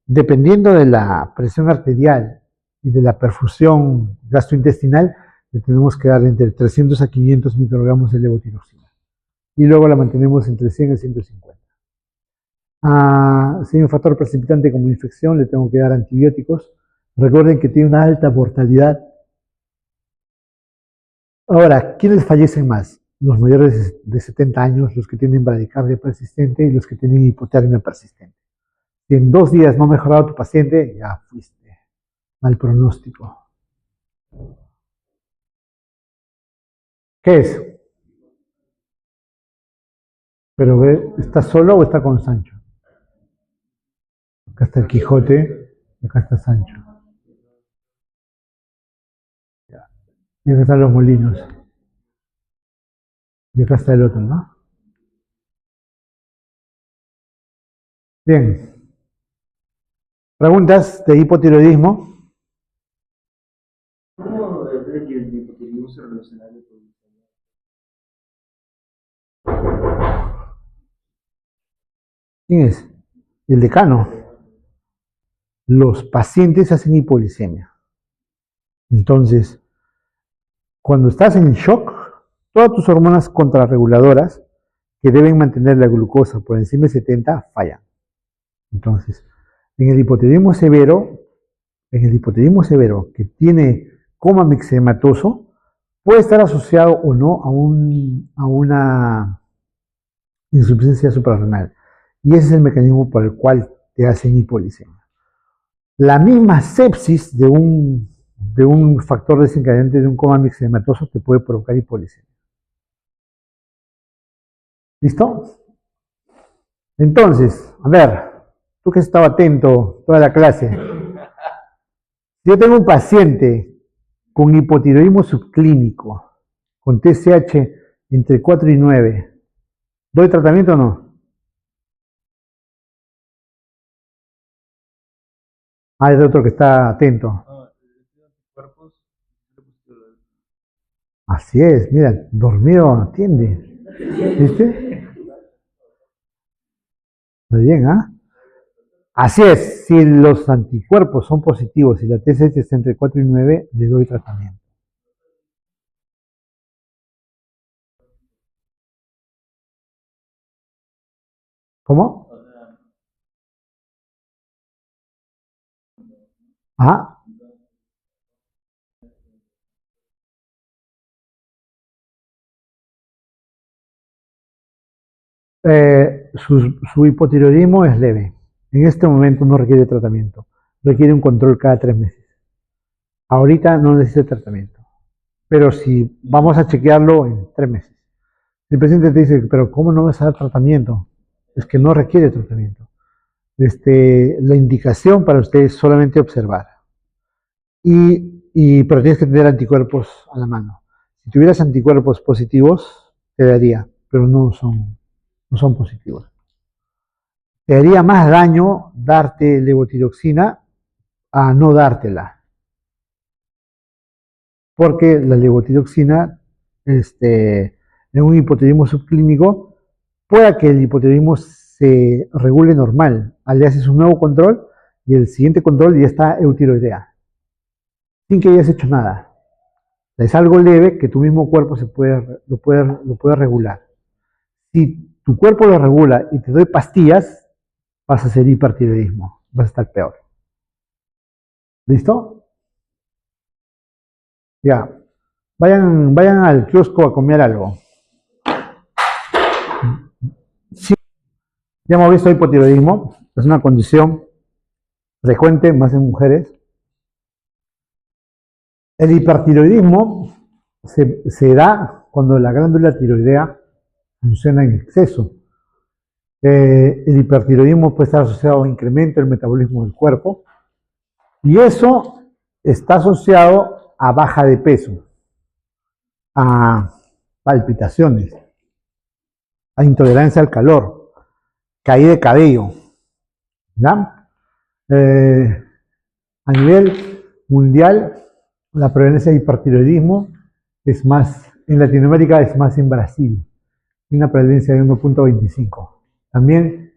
dependiendo de la presión arterial y de la perfusión gastrointestinal, le tenemos que dar entre 300 a 500 microgramos de levotiroxina. Y luego la mantenemos entre 100 a 150. Si hay un factor precipitante como infección, le tengo que dar antibióticos. Recuerden que tiene una alta mortalidad. Ahora, ¿quiénes fallecen más? Los mayores de 70 años, los que tienen bradicardia persistente y los que tienen hipotermia persistente. Si en 2 días no ha mejorado tu paciente, ya fuiste. Mal pronóstico. ¿Qué es? Pero ve, ¿está solo o está con Sancho? Acá está el Quijote y acá está Sancho. Y acá están los molinos. Y acá está el otro, ¿no? Bien. ¿Preguntas de hipotiroidismo? ¿Cómo cree que el hipotiroidismo se relaciona con el ¿Quién es? El decano. Los pacientes hacen hipoglicemia. Entonces, cuando estás en shock, todas tus hormonas contrarreguladoras que deben mantener la glucosa por encima de 70 fallan. Entonces, en el hipotiroidismo severo que tiene coma mixedematoso, puede estar asociado o no a una insuficiencia suprarrenal. Y ese es el mecanismo por el cual te hacen hipoglicemia. La misma sepsis de un factor desencadenante de un coma mixedematoso te puede provocar hipoglicemia. ¿Listo? Entonces, a ver, tú que has estado atento toda la clase. Si yo tengo un paciente con hipotiroidismo subclínico, con TSH entre 4 y 9, ¿doy tratamiento o no? Hay otro que está atento. Así es, mira, dormido atiende. ¿Viste? Está bien, ¿ah? Así es, si los anticuerpos son positivos y la TSH está entre 4 y 9, le doy tratamiento. ¿Cómo? Ajá. Su hipotiroidismo es leve. En este momento no requiere tratamiento. Requiere un control cada 3 meses. Ahorita no necesita tratamiento. Pero si vamos a chequearlo en 3 meses. El paciente te dice, pero ¿cómo no vas a dar tratamiento? Es que no requiere tratamiento. La indicación para usted es solamente observar. Pero tienes que tener anticuerpos a la mano. Si tuvieras anticuerpos positivos, te daría, pero no son positivos. Te haría más daño darte levotiroxina a no dártela. Porque la levotiroxina, en un hipotiroidismo subclínico, pueda que el hipotiroidismo se regule normal. Le haces un nuevo control y el siguiente control ya está eutiroidea, sin que hayas hecho nada. Es algo leve que tu mismo cuerpo lo puede regular. Si tu cuerpo lo regula y te doy pastillas, vas a hacer hipertiroidismo, vas a estar peor. ¿Listo? Ya. Vayan al kiosco a comer algo. Sí, ya hemos visto hipotiroidismo, es una condición frecuente más en mujeres. El hipertiroidismo se da cuando la glándula tiroidea funciona en exceso. El hipertiroidismo puede estar asociado a un incremento del metabolismo del cuerpo y eso está asociado a baja de peso, a palpitaciones, a intolerancia al calor, caída de cabello. ¿Ya? A nivel mundial, la prevalencia de hipertiroidismo es más, en Latinoamérica es más en Brasil, tiene una prevalencia de 1.25. También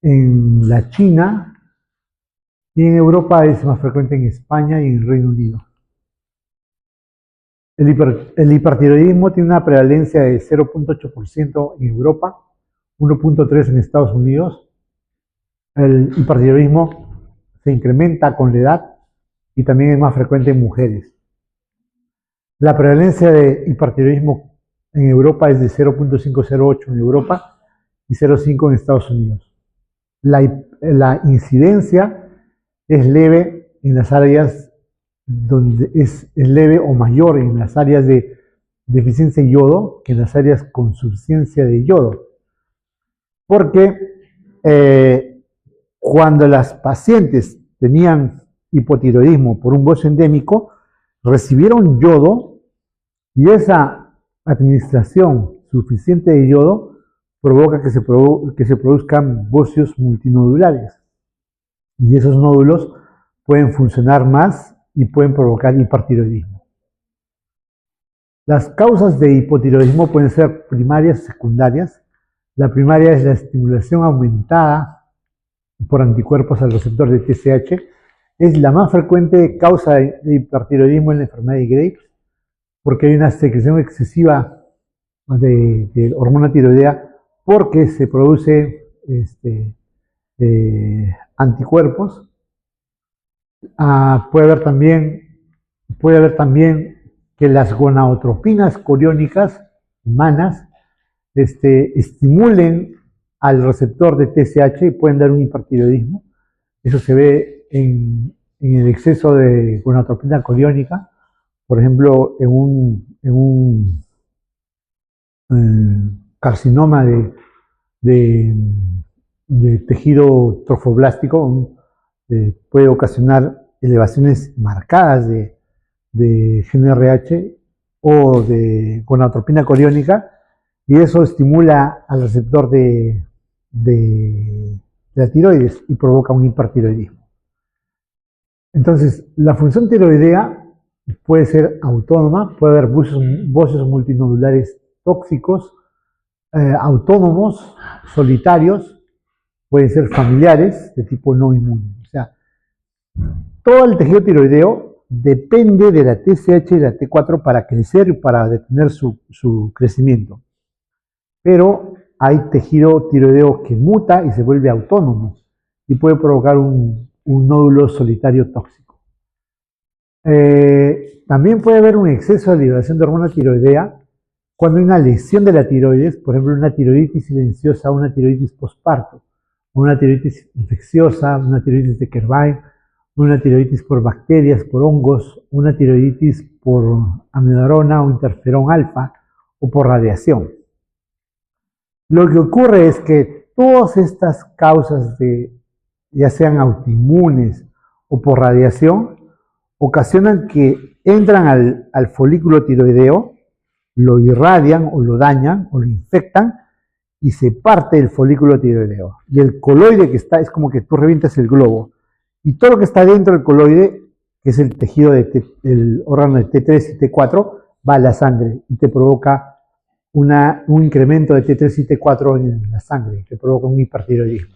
en la China y en Europa es más frecuente en España y en el Reino Unido. El hipertiroidismo tiene una prevalencia de 0.8% en Europa, 1.3% en Estados Unidos. El hipertiroidismo se incrementa con la edad y también es más frecuente en mujeres. La prevalencia de hipertiroidismo en Europa es de 0.508 en Europa y 0.5 en Estados Unidos. La incidencia es leve en las áreas donde es leve o mayor en las áreas de deficiencia de yodo que en las áreas con suficiencia de yodo. Porque cuando las pacientes tenían hipotiroidismo por un bocio endémico, recibieron yodo y esa administración suficiente de yodo provoca que se produzcan bocios multinodulares. Y esos nódulos pueden funcionar más y pueden provocar hipertiroidismo. Las causas de hipotiroidismo pueden ser primarias y secundarias. La primaria es la estimulación aumentada por anticuerpos al receptor de TSH. Es la más frecuente causa de hipertiroidismo en la enfermedad de Graves, porque hay una secreción excesiva de hormona tiroidea porque se produce anticuerpos. Puede haber también que las gonadotropinas coriónicas humanas estimulen al receptor de TSH y pueden dar un hipertiroidismo. Eso se ve en el exceso de gonadotropina coriónica, por ejemplo, en un carcinoma de tejido trofoblástico, puede ocasionar elevaciones marcadas de GnRH o de gonadotropina coriónica, y eso estimula al receptor de la tiroides y provoca un hipertiroidismo. Entonces, la función tiroidea puede ser autónoma, puede haber bocios multinodulares tóxicos, autónomos, solitarios, pueden ser familiares de tipo no inmune. O sea, todo el tejido tiroideo depende de la TSH y la T4 para crecer y para detener su crecimiento. Pero hay tejido tiroideo que muta y se vuelve autónomo y puede provocar un nódulo solitario tóxico. También puede haber un exceso de liberación de hormona tiroidea cuando hay una lesión de la tiroides, por ejemplo, una tiroiditis silenciosa, una tiroiditis posparto, una tiroiditis infecciosa, una tiroiditis de Kerbein, una tiroiditis por bacterias, por hongos, una tiroiditis por amiodarona o interferón alfa o por radiación. Lo que ocurre es que todas estas causas, ya sean autoinmunes o por radiación, ocasionan que entran al folículo tiroideo, lo irradian o lo dañan o lo infectan y se parte el folículo tiroideo. Y el coloide que está, es como que tú revientas el globo. Y todo lo que está dentro del coloide, que es el tejido el órgano de T3 y T4, va a la sangre y te provoca un incremento de T3 y T4 en la sangre, que provoca un hipertiroidismo.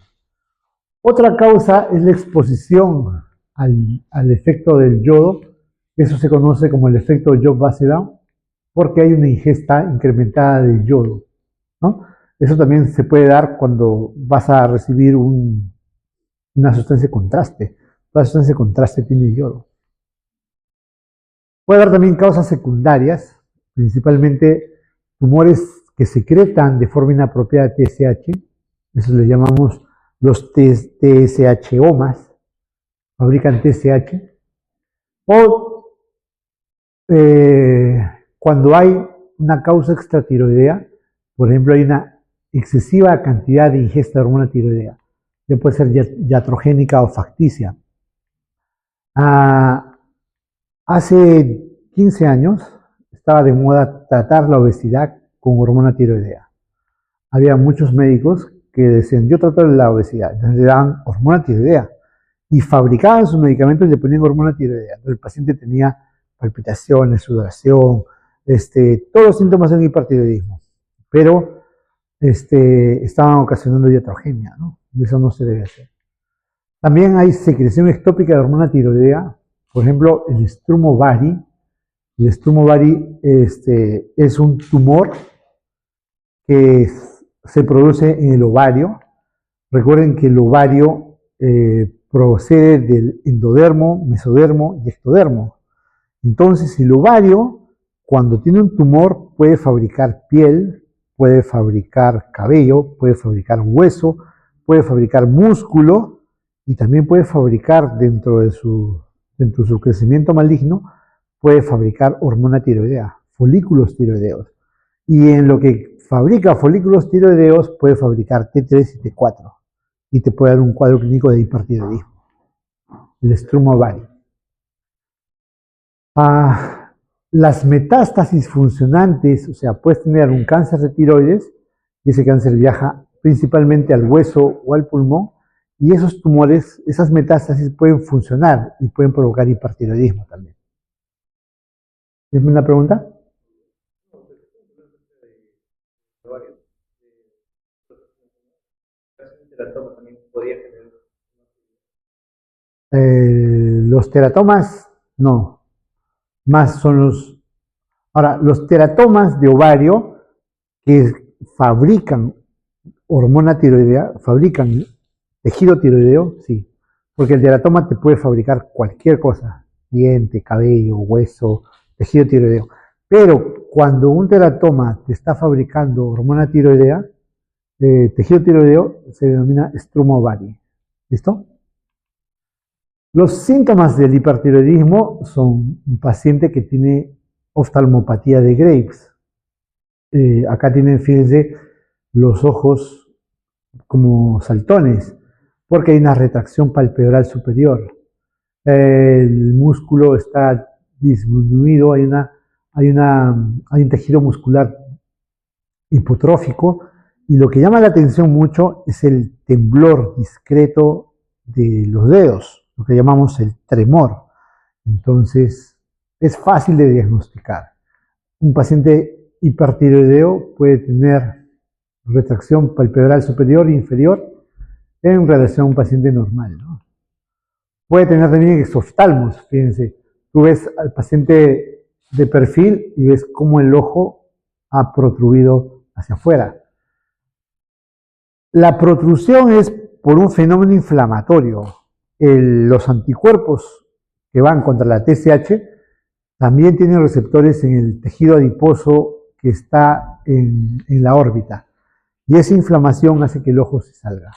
Otra causa es la exposición al efecto del yodo. Eso se conoce como el efecto Job-Basedow, porque hay una ingesta incrementada de yodo, ¿no? Eso también se puede dar cuando vas a recibir una sustancia de contraste. La sustancia de contraste tiene yodo. Puede haber también causas secundarias, principalmente tumores que secretan de forma inapropiada TSH, eso le llamamos los TSHomas, fabrican TSH, o cuando hay una causa extratiroidea, por ejemplo, hay una excesiva cantidad de ingesta de hormona tiroidea, ya puede ser iatrogénica o facticia. Hace 15 años estaba de moda tratar la obesidad con hormona tiroidea. Había muchos médicos que decían, yo trato la obesidad, entonces le daban hormona tiroidea y fabricaban sus medicamentos y le ponían hormona tiroidea. Entonces el paciente tenía palpitaciones, sudoración, todos los síntomas de un hipertiroidismo, pero estaban ocasionando iatrogenia, ¿no? Eso no se debe hacer. También hay secreción ectópica de hormona tiroidea, por ejemplo, el Sturm-Ovari. El Sturm-Ovari es un tumor que se produce en el ovario. Recuerden que el ovario procede del endodermo, mesodermo y ectodermo. Entonces, el ovario, cuando tiene un tumor, puede fabricar piel, puede fabricar cabello, puede fabricar hueso, puede fabricar músculo y también puede fabricar dentro de su crecimiento maligno, puede fabricar hormona tiroidea, folículos tiroideos. Y en lo que fabrica folículos tiroideos puede fabricar T3 y T4 y te puede dar un cuadro clínico de hipertiroidismo, el Sturm-Ovari. Las metástasis funcionantes, o sea, puedes tener un cáncer de tiroides y ese cáncer viaja principalmente al hueso o al pulmón y esos tumores, esas metástasis pueden funcionar y pueden provocar hipertiroidismo también. ¿Tienes una pregunta? Los teratomas, no. Más son los... Ahora, los teratomas de ovario que fabrican hormona tiroidea, fabrican tejido tiroideo, sí. Porque el teratoma te puede fabricar cualquier cosa, diente, cabello, hueso, tejido tiroideo. Pero cuando un teratoma te está fabricando hormona tiroidea, tejido tiroideo se denomina Sturm-Ovari. ¿Listo? Los síntomas del hipertiroidismo son un paciente que tiene oftalmopatía de Graves. Acá tienen, fíjense, los ojos como saltones, porque hay una retracción palpebral superior. El músculo está disminuido, hay un tejido muscular hipotrófico, y lo que llama la atención mucho es el temblor discreto de los dedos, lo que llamamos el tremor. Entonces, es fácil de diagnosticar. Un paciente hipertiroideo puede tener retracción palpebral superior e inferior. en relación a un paciente normal, ¿no? Puede tener también exoftalmos, fíjense. Tú ves al paciente de perfil y ves cómo el ojo ha protruido hacia afuera. La protrusión es por un fenómeno inflamatorio. Los anticuerpos que van contra la TSH también tienen receptores en el tejido adiposo que está en la órbita. Y esa inflamación hace que el ojo se salga.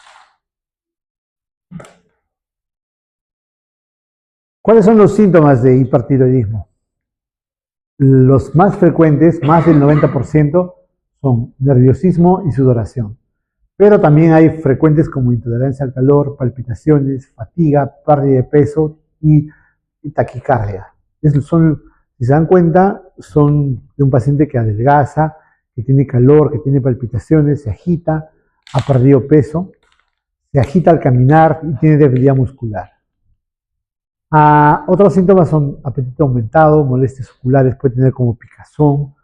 ¿Cuáles son los síntomas de hipertiroidismo? Los más frecuentes, más del 90%, son nerviosismo y sudoración. Pero también hay frecuentes como intolerancia al calor, palpitaciones, fatiga, pérdida de peso y taquicardia. Si se dan cuenta, son de un paciente que adelgaza, que tiene calor, que tiene palpitaciones, se agita, ha perdido peso, se agita al caminar y tiene debilidad muscular. Otros síntomas son apetito aumentado, molestias oculares, puede tener como picazón,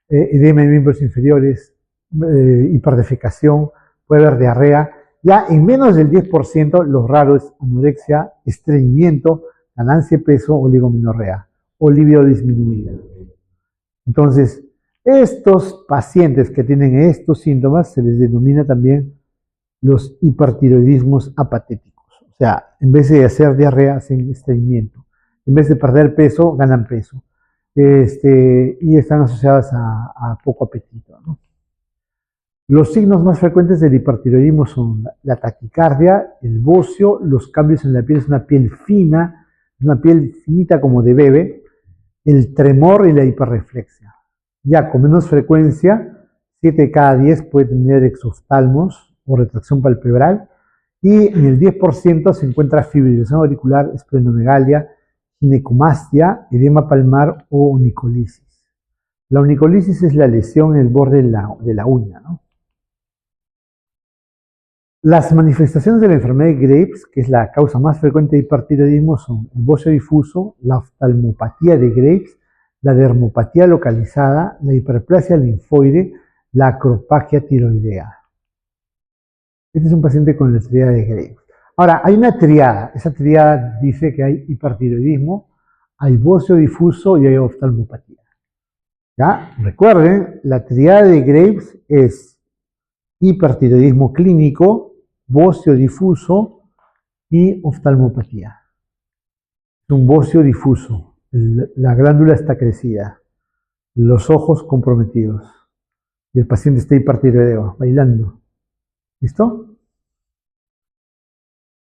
edema en miembros inferiores, hiperdefecación, puede haber diarrea. Ya en menos del 10%, lo raro es anorexia, estreñimiento, ganancia de peso, oligomenorrea o libido disminuida. Entonces, estos pacientes que tienen estos síntomas se les denomina también los hipertiroidismos apatéticos. O sea, en vez de hacer diarrea, hacen estreñimiento. En vez de perder peso, ganan peso. Y están asociadas a poco apetito, ¿no? Los signos más frecuentes del hipertiroidismo son la taquicardia, el bocio, los cambios en la piel, es una piel fina, una piel finita como de bebé, el tremor y la hiperreflexia. Ya con menos frecuencia, 7 de cada 10 puede tener exoftalmos o retracción palpebral, y en el 10% se encuentra fibrilación auricular, esplenomegalia, ginecomastia, edema palmar o onicolisis. La onicolisis es la lesión en el borde de la uña, ¿no? Las manifestaciones de la enfermedad de Graves, que es la causa más frecuente de hipertiroidismo, son el bocio difuso, la oftalmopatía de Graves, la dermopatía localizada, la hiperplasia linfoide, la acropaquia tiroidea. Este es un paciente con la triada de Graves. Ahora, hay una triada. Esa triada dice que hay hipertiroidismo, hay bocio difuso y hay oftalmopatía. ¿Ya? Recuerden, la triada de Graves es hipertiroidismo clínico, bocio difuso y oftalmopatía. Es un bocio difuso. La glándula está crecida, los ojos comprometidos y el paciente está hipertiroideo, bailando. ¿Listo?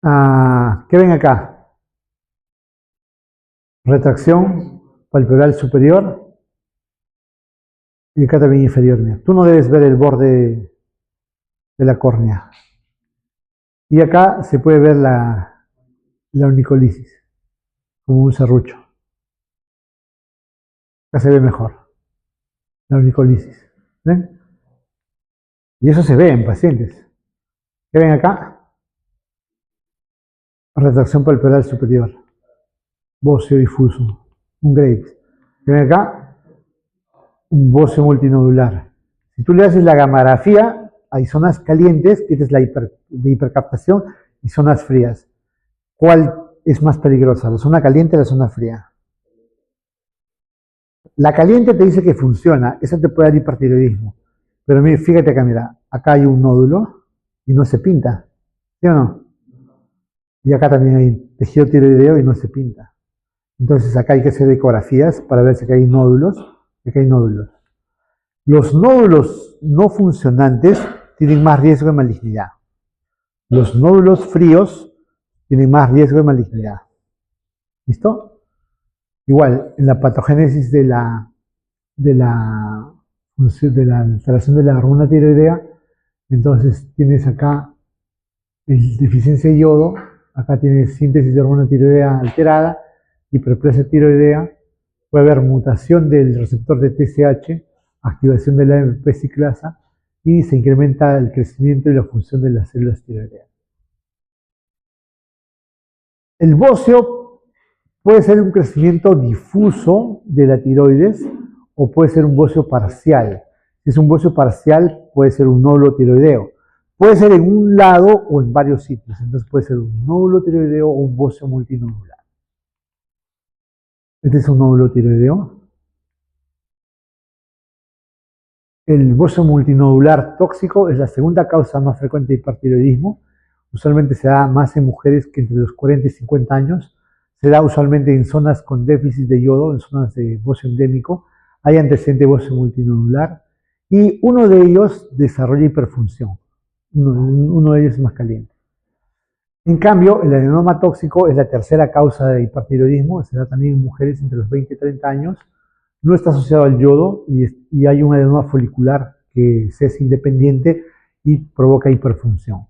¿Qué ven acá? Retracción palpebral superior y acá también inferior. Mira. Tú no debes ver el borde de la córnea. Y acá se puede ver la onicolisis, como un serrucho. Acá se ve mejor, la onicolisis. ¿Ven? Y eso se ve en pacientes. ¿Qué ven acá? Retracción palpebral superior, bocio difuso, un Graves. ¿Qué ven acá? Un bocio multinodular. Si tú le haces la gamografía, hay zonas calientes, que es la hipercaptación, y zonas frías. ¿Cuál es más peligrosa? ¿La zona caliente o la zona fría? La caliente te dice que funciona, esa te puede dar hipertiroidismo. Pero mire, fíjate acá, mira, acá hay un nódulo y no se pinta, ¿sí o no? Y acá también hay tejido tiroideo y no se pinta. Entonces acá hay que hacer ecografías para ver si acá hay nódulos, y acá hay nódulos. Los nódulos no funcionantes tienen más riesgo de malignidad. Los nódulos fríos tienen más riesgo de malignidad. ¿Listo? Igual, en la patogénesis de la alteración de la hormona tiroidea, entonces tienes acá deficiencia de yodo, acá tienes síntesis de hormona tiroidea alterada, hiperplasia tiroidea, puede haber mutación del receptor de TSH, activación de la AMP ciclasa y se incrementa el crecimiento y la función de las células tiroideas. El bocio puede ser un crecimiento difuso de la tiroides o puede ser un bocio parcial. Si es un bocio parcial, puede ser un nódulo tiroideo. Puede ser en un lado o en varios sitios. Entonces puede ser un nódulo tiroideo o un bócio multinodular. Este es un nódulo tiroideo. El bócio multinodular tóxico es la segunda causa más frecuente de hipertiroidismo. Usualmente se da más en mujeres que entre los 40 y 50 años. Se da usualmente en zonas con déficit de yodo, en zonas de bócio endémico. Hay antecedente de bócio multinodular. Y uno de ellos desarrolla hiperfunción. Uno de ellos es más caliente. En cambio, el adenoma tóxico es la tercera causa de hipertiroidismo. Se da también en mujeres entre los 20 y 30 años. No está asociado al yodo y hay un adenoma folicular que se es independiente y provoca hiperfunción.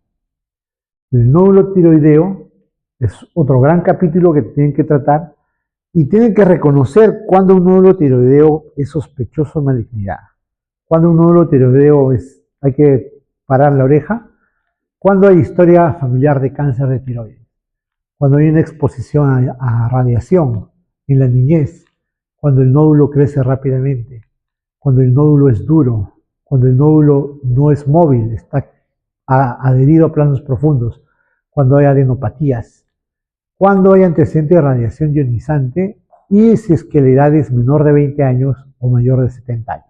El nódulo tiroideo es otro gran capítulo que tienen que tratar y tienen que reconocer cuando un nódulo tiroideo es sospechoso de malignidad. Cuando un nódulo tiroideo hay que parar la oreja. Cuando hay historia familiar de cáncer de tiroides. Cuando hay una exposición a radiación en la niñez. Cuando el nódulo crece rápidamente. Cuando el nódulo es duro. Cuando el nódulo no es móvil, está adherido a planos profundos. Cuando hay adenopatías. Cuando hay antecedente de radiación ionizante y si es que la edad es menor de 20 años o mayor de 70 años.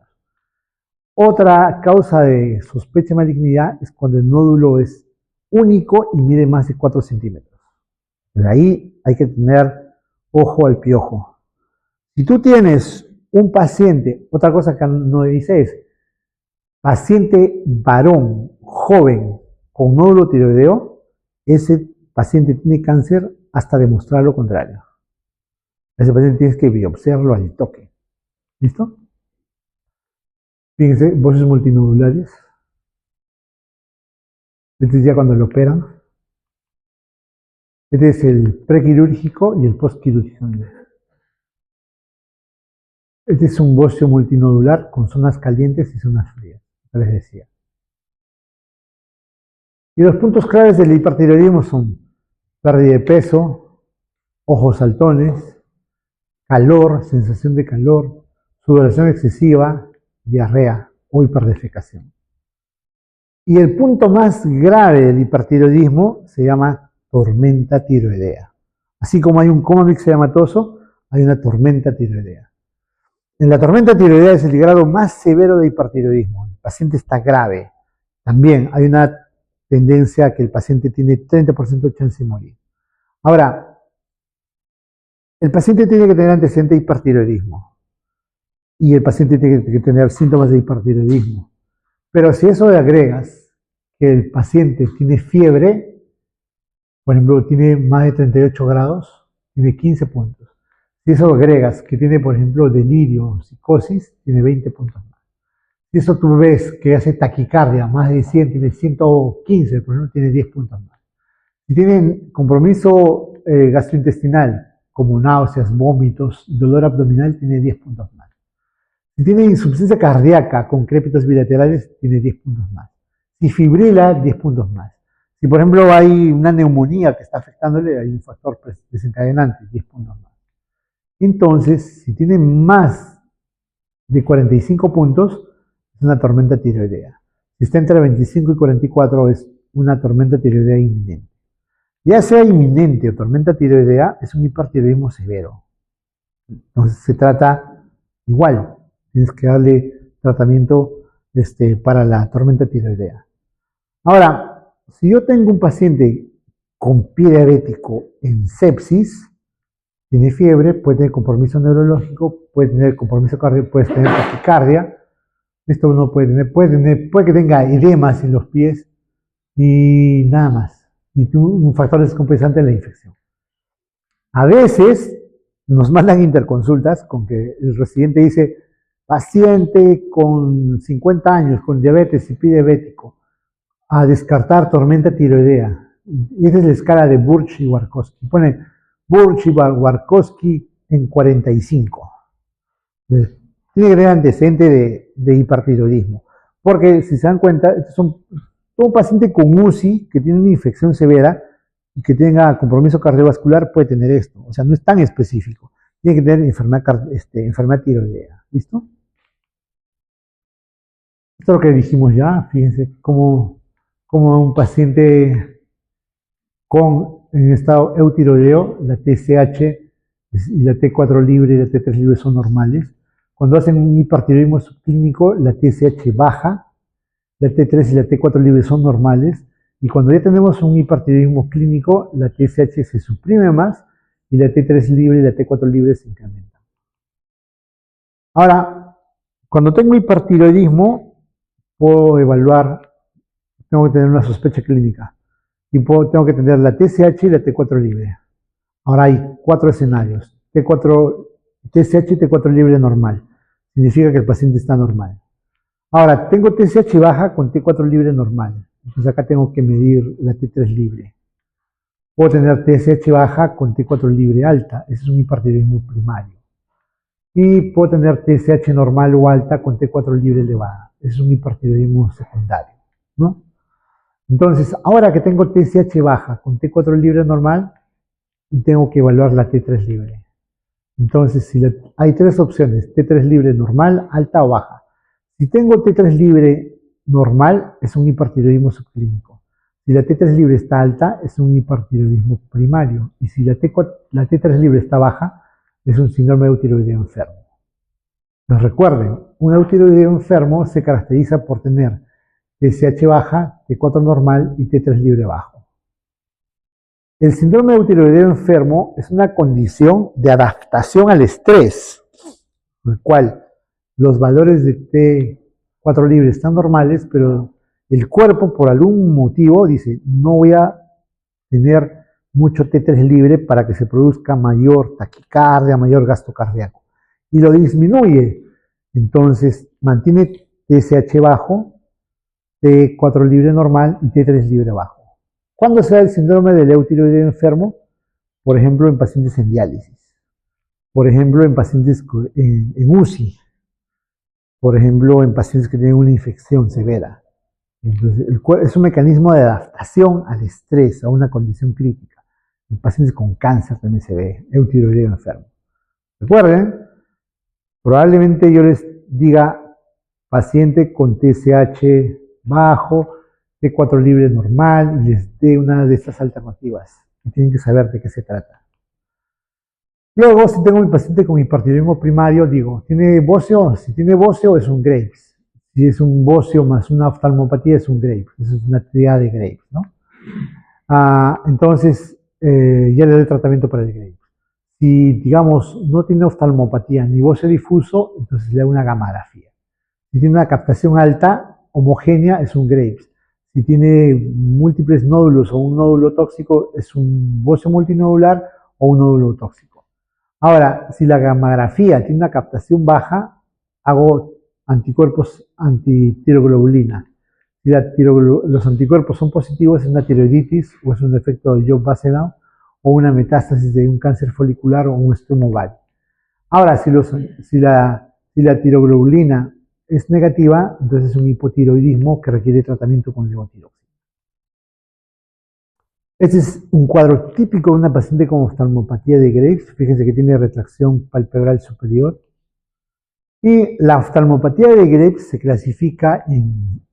Otra causa de sospecha de malignidad es cuando el nódulo es único y mide más de 4 centímetros. De ahí hay que tener ojo al piojo. Si tú tienes un paciente, otra cosa que no dice es, paciente varón, joven, con nódulo tiroideo, ese paciente tiene cáncer hasta demostrar lo contrario. Ese paciente tienes que biopsiarlo al toque. ¿Listo? Fíjense, bóceos multinodulares. Este es ya cuando lo operan. Este es el prequirúrgico y el postquirúrgico. Este es un bócio multinodular con zonas calientes y zonas frías, como les decía. Y los puntos claves del hipertiroidismo son pérdida de peso, ojos saltones, calor, sensación de calor, sudoración excesiva, diarrea o hiperdefecación. Y el punto más grave del hipertiroidismo se llama tormenta tiroidea. Así como hay un coma mixedematoso, hay una tormenta tiroidea. En la tormenta tiroidea es el grado más severo de hipertiroidismo. El paciente está grave. También hay una tendencia a que el paciente tiene 30% de chance de morir. Ahora, el paciente tiene que tener antecedente de hipertiroidismo. Y el paciente tiene que tener síntomas de hipertiroidismo. Pero si eso le agregas que el paciente tiene fiebre, por ejemplo, tiene más de 38 grados, tiene 15 puntos. Si eso agregas que tiene, por ejemplo, delirio, psicosis, tiene 20 puntos más. Si eso tú ves que hace taquicardia, más de 100, tiene 115, por ejemplo, tiene 10 puntos más. Si tienen compromiso gastrointestinal, como náuseas, vómitos, dolor abdominal, tiene 10 puntos más. Si tiene insuficiencia cardíaca con crépitos bilaterales, tiene 10 puntos más. Si fibrila, 10 puntos más. Si, por ejemplo, hay una neumonía que está afectándole, hay un factor desencadenante, 10 puntos más. Entonces, si tiene más de 45 puntos, es una tormenta tiroidea. Si está entre 25 y 44, es una tormenta tiroidea inminente. Ya sea inminente o tormenta tiroidea, es un hipertiroidismo severo. Entonces, se trata igual. Tienes que darle tratamiento para la tormenta tiroidea. Ahora, si yo tengo un paciente con pie diabético en sepsis, tiene fiebre, puede tener compromiso neurológico, puede tener compromiso cardíaco, puede tener taquicardia, esto uno puede que tenga edemas en los pies y nada más. Y un factor descompensante es la infección. A veces nos mandan interconsultas con que el residente dice, paciente con 50 años, con diabetes y pie diabético, a descartar tormenta tiroidea. Y esa es la escala de Burch y Warkowski. Pone Burch y Warkowski en 45. Tiene que tener antecedente de hipertiroidismo. Porque si se dan cuenta, estos son todo paciente con UCI que tiene una infección severa y que tenga compromiso cardiovascular puede tener esto. O sea, no es tan específico. Tiene que tener enfermedad tiroidea. ¿Listo? Esto es lo que dijimos ya. Fíjense cómo como un paciente en estado eutiroideo, la TSH y la T4 libre y la T3 libre son normales. Cuando hacen un hipertiroidismo subclínico, la TSH baja, la T3 y la T4 libre son normales. Y cuando ya tenemos un hipertiroidismo clínico, la TSH se suprime más y la T3 libre y la T4 libre se incrementan. Ahora, cuando tengo hipertiroidismo, puedo evaluar, tengo que tener una sospecha clínica y tengo que tener la TSH y la T4 libre. Ahora hay 4 escenarios, TSH y T4 libre normal, significa que el paciente está normal. Ahora, tengo TSH baja con T4 libre normal, entonces acá tengo que medir la T3 libre. Puedo tener TSH baja con T4 libre alta, ese es un hipertiroidismo primario. Y puedo tener TSH normal o alta con T4 libre elevada, ese es un hipertiroidismo secundario, ¿no? Entonces, ahora que tengo TSH baja con T4 libre normal, tengo que evaluar la T3 libre. Entonces, hay 3 opciones, T3 libre normal, alta o baja. Si tengo T3 libre normal, es un hipertiroidismo subclínico. Si la T3 libre está alta, es un hipertiroidismo primario. Y si la T3 libre está baja, es un síndrome eutiroideo enfermo. Entonces recuerden, un eutiroideo enfermo se caracteriza por tener TSH baja, T4 normal y T3 libre bajo. El síndrome eutiroideo enfermo es una condición de adaptación al estrés, en el cual los valores de T4 libre están normales, pero el cuerpo por algún motivo dice, no voy a tener mucho T3 libre para que se produzca mayor taquicardia, mayor gasto cardíaco. Y lo disminuye. Entonces mantiene TSH bajo, T4 libre normal y T3 libre bajo. ¿Cuándo se da el síndrome del eutiroideo enfermo? Por ejemplo, en pacientes en diálisis. Por ejemplo, en pacientes en UCI. Por ejemplo, en pacientes que tienen una infección severa. Entonces, es un mecanismo de adaptación al estrés, a una condición crítica. En pacientes con cáncer también se ve eutiroideo enfermo. Recuerden, probablemente yo les diga paciente con TSH bajo, T4 libre normal, y les dé una de estas alternativas. Y tienen que saber de qué se trata. Luego, si tengo un paciente con hipertiroidismo primario, digo, ¿tiene bocio? Si tiene bocio, es un Graves. Si es un bocio más una oftalmopatía, es un Graves. Esa es una triada de Graves, ¿no? Entonces, ya le doy tratamiento para el Graves. Si, digamos, no tiene oftalmopatía ni bocio difuso, entonces le hago una gammagrafía. Si tiene una captación alta, homogénea, es un Graves. Si tiene múltiples nódulos o un nódulo tóxico, es un bocio multinodular o un nódulo tóxico. Ahora, si la gammagrafía tiene una captación baja, hago anticuerpos antitiroglobulina. Si los anticuerpos son positivos, es una tiroiditis o es un defecto de Job-Basedow o una metástasis de un cáncer folicular o un estroma ovario. Ahora, si la tiroglobulina es negativa, entonces es un hipotiroidismo que requiere tratamiento con levotiroxina. Este es un cuadro típico de una paciente con oftalmopatía de Graves. Fíjense que tiene retracción palpebral superior. Y la oftalmopatía de Graves se clasifica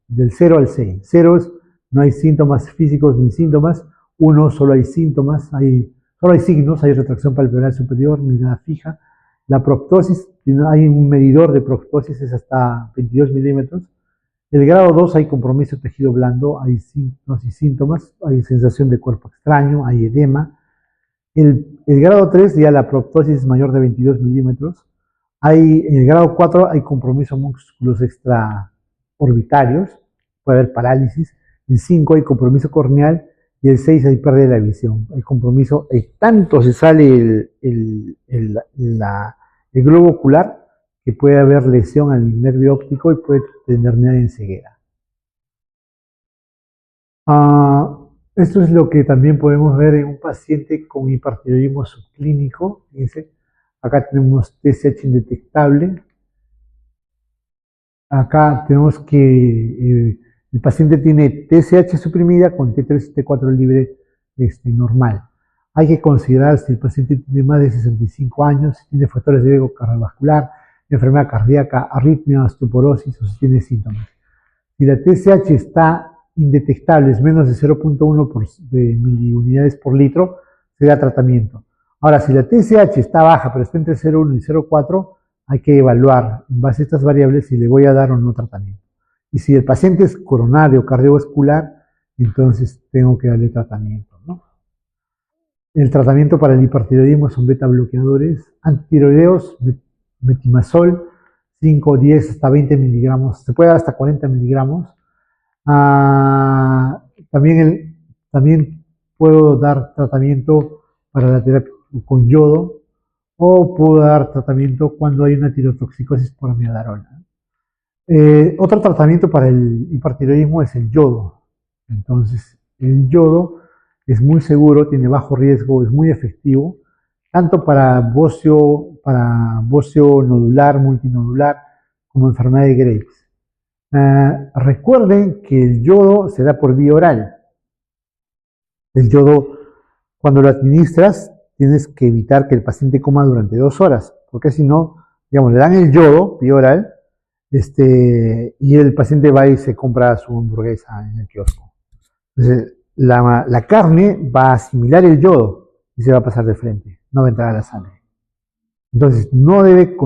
del 0 al 6. 0 es no hay síntomas físicos ni síntomas. 1 solo hay síntomas, solo hay signos, hay retracción palpebral superior, mirada fija. La proptosis, hay un medidor de proptosis, es hasta 22 milímetros. El grado 2 hay compromiso de tejido blando, hay signos y síntomas, hay sensación de cuerpo extraño, hay edema. El grado 3 ya la proptosis es mayor de 22 milímetros. En el grado 4 hay compromiso músculos extraorbitarios, puede haber parálisis. El 5 hay compromiso corneal y el 6 hay pérdida de la visión. Hay compromiso, tanto se sale el globo ocular que puede haber lesión al nervio óptico y puede terminar en ceguera. Esto es lo que también podemos ver en un paciente con hipertiroidismo subclínico. Fíjense, acá tenemos TSH indetectable. Acá tenemos que el paciente tiene TSH suprimida con T3 y T4 libre normal. Hay que considerar si el paciente tiene más de 65 años, si tiene factores de riesgo cardiovascular, enfermedad cardíaca, arritmia, osteoporosis o si tiene síntomas. Si la TSH está indetectables, menos de 0,1 de miliunidades por litro, se da tratamiento. Ahora, si la TSH está baja, pero está entre 0,1 y 0,4, hay que evaluar en base a estas variables si le voy a dar o no tratamiento. Y si el paciente es coronario o cardiovascular, entonces tengo que darle tratamiento, ¿no? El tratamiento para el hipertiroidismo son beta bloqueadores, antitiroideos, metimazol, 5, 10, hasta 20 miligramos, se puede dar hasta 40 miligramos. También puedo dar tratamiento para la terapia con yodo, o puedo dar tratamiento cuando hay una tirotoxicosis por amidarola. Otro tratamiento para el hipertiroidismo es el yodo. Entonces, el yodo es muy seguro, tiene bajo riesgo, es muy efectivo, tanto para bocio nodular, multinodular, como enfermedad de Graves. Recuerden que el yodo se da por vía oral. El yodo, cuando lo administras, tienes que evitar que el paciente coma durante 2 horas, porque si no, digamos, le dan el yodo vía oral, y el paciente va y se compra su hamburguesa en el kiosco. Entonces, la carne va a asimilar el yodo y se va a pasar de frente, no va a entrar a la sangre. Entonces, no debe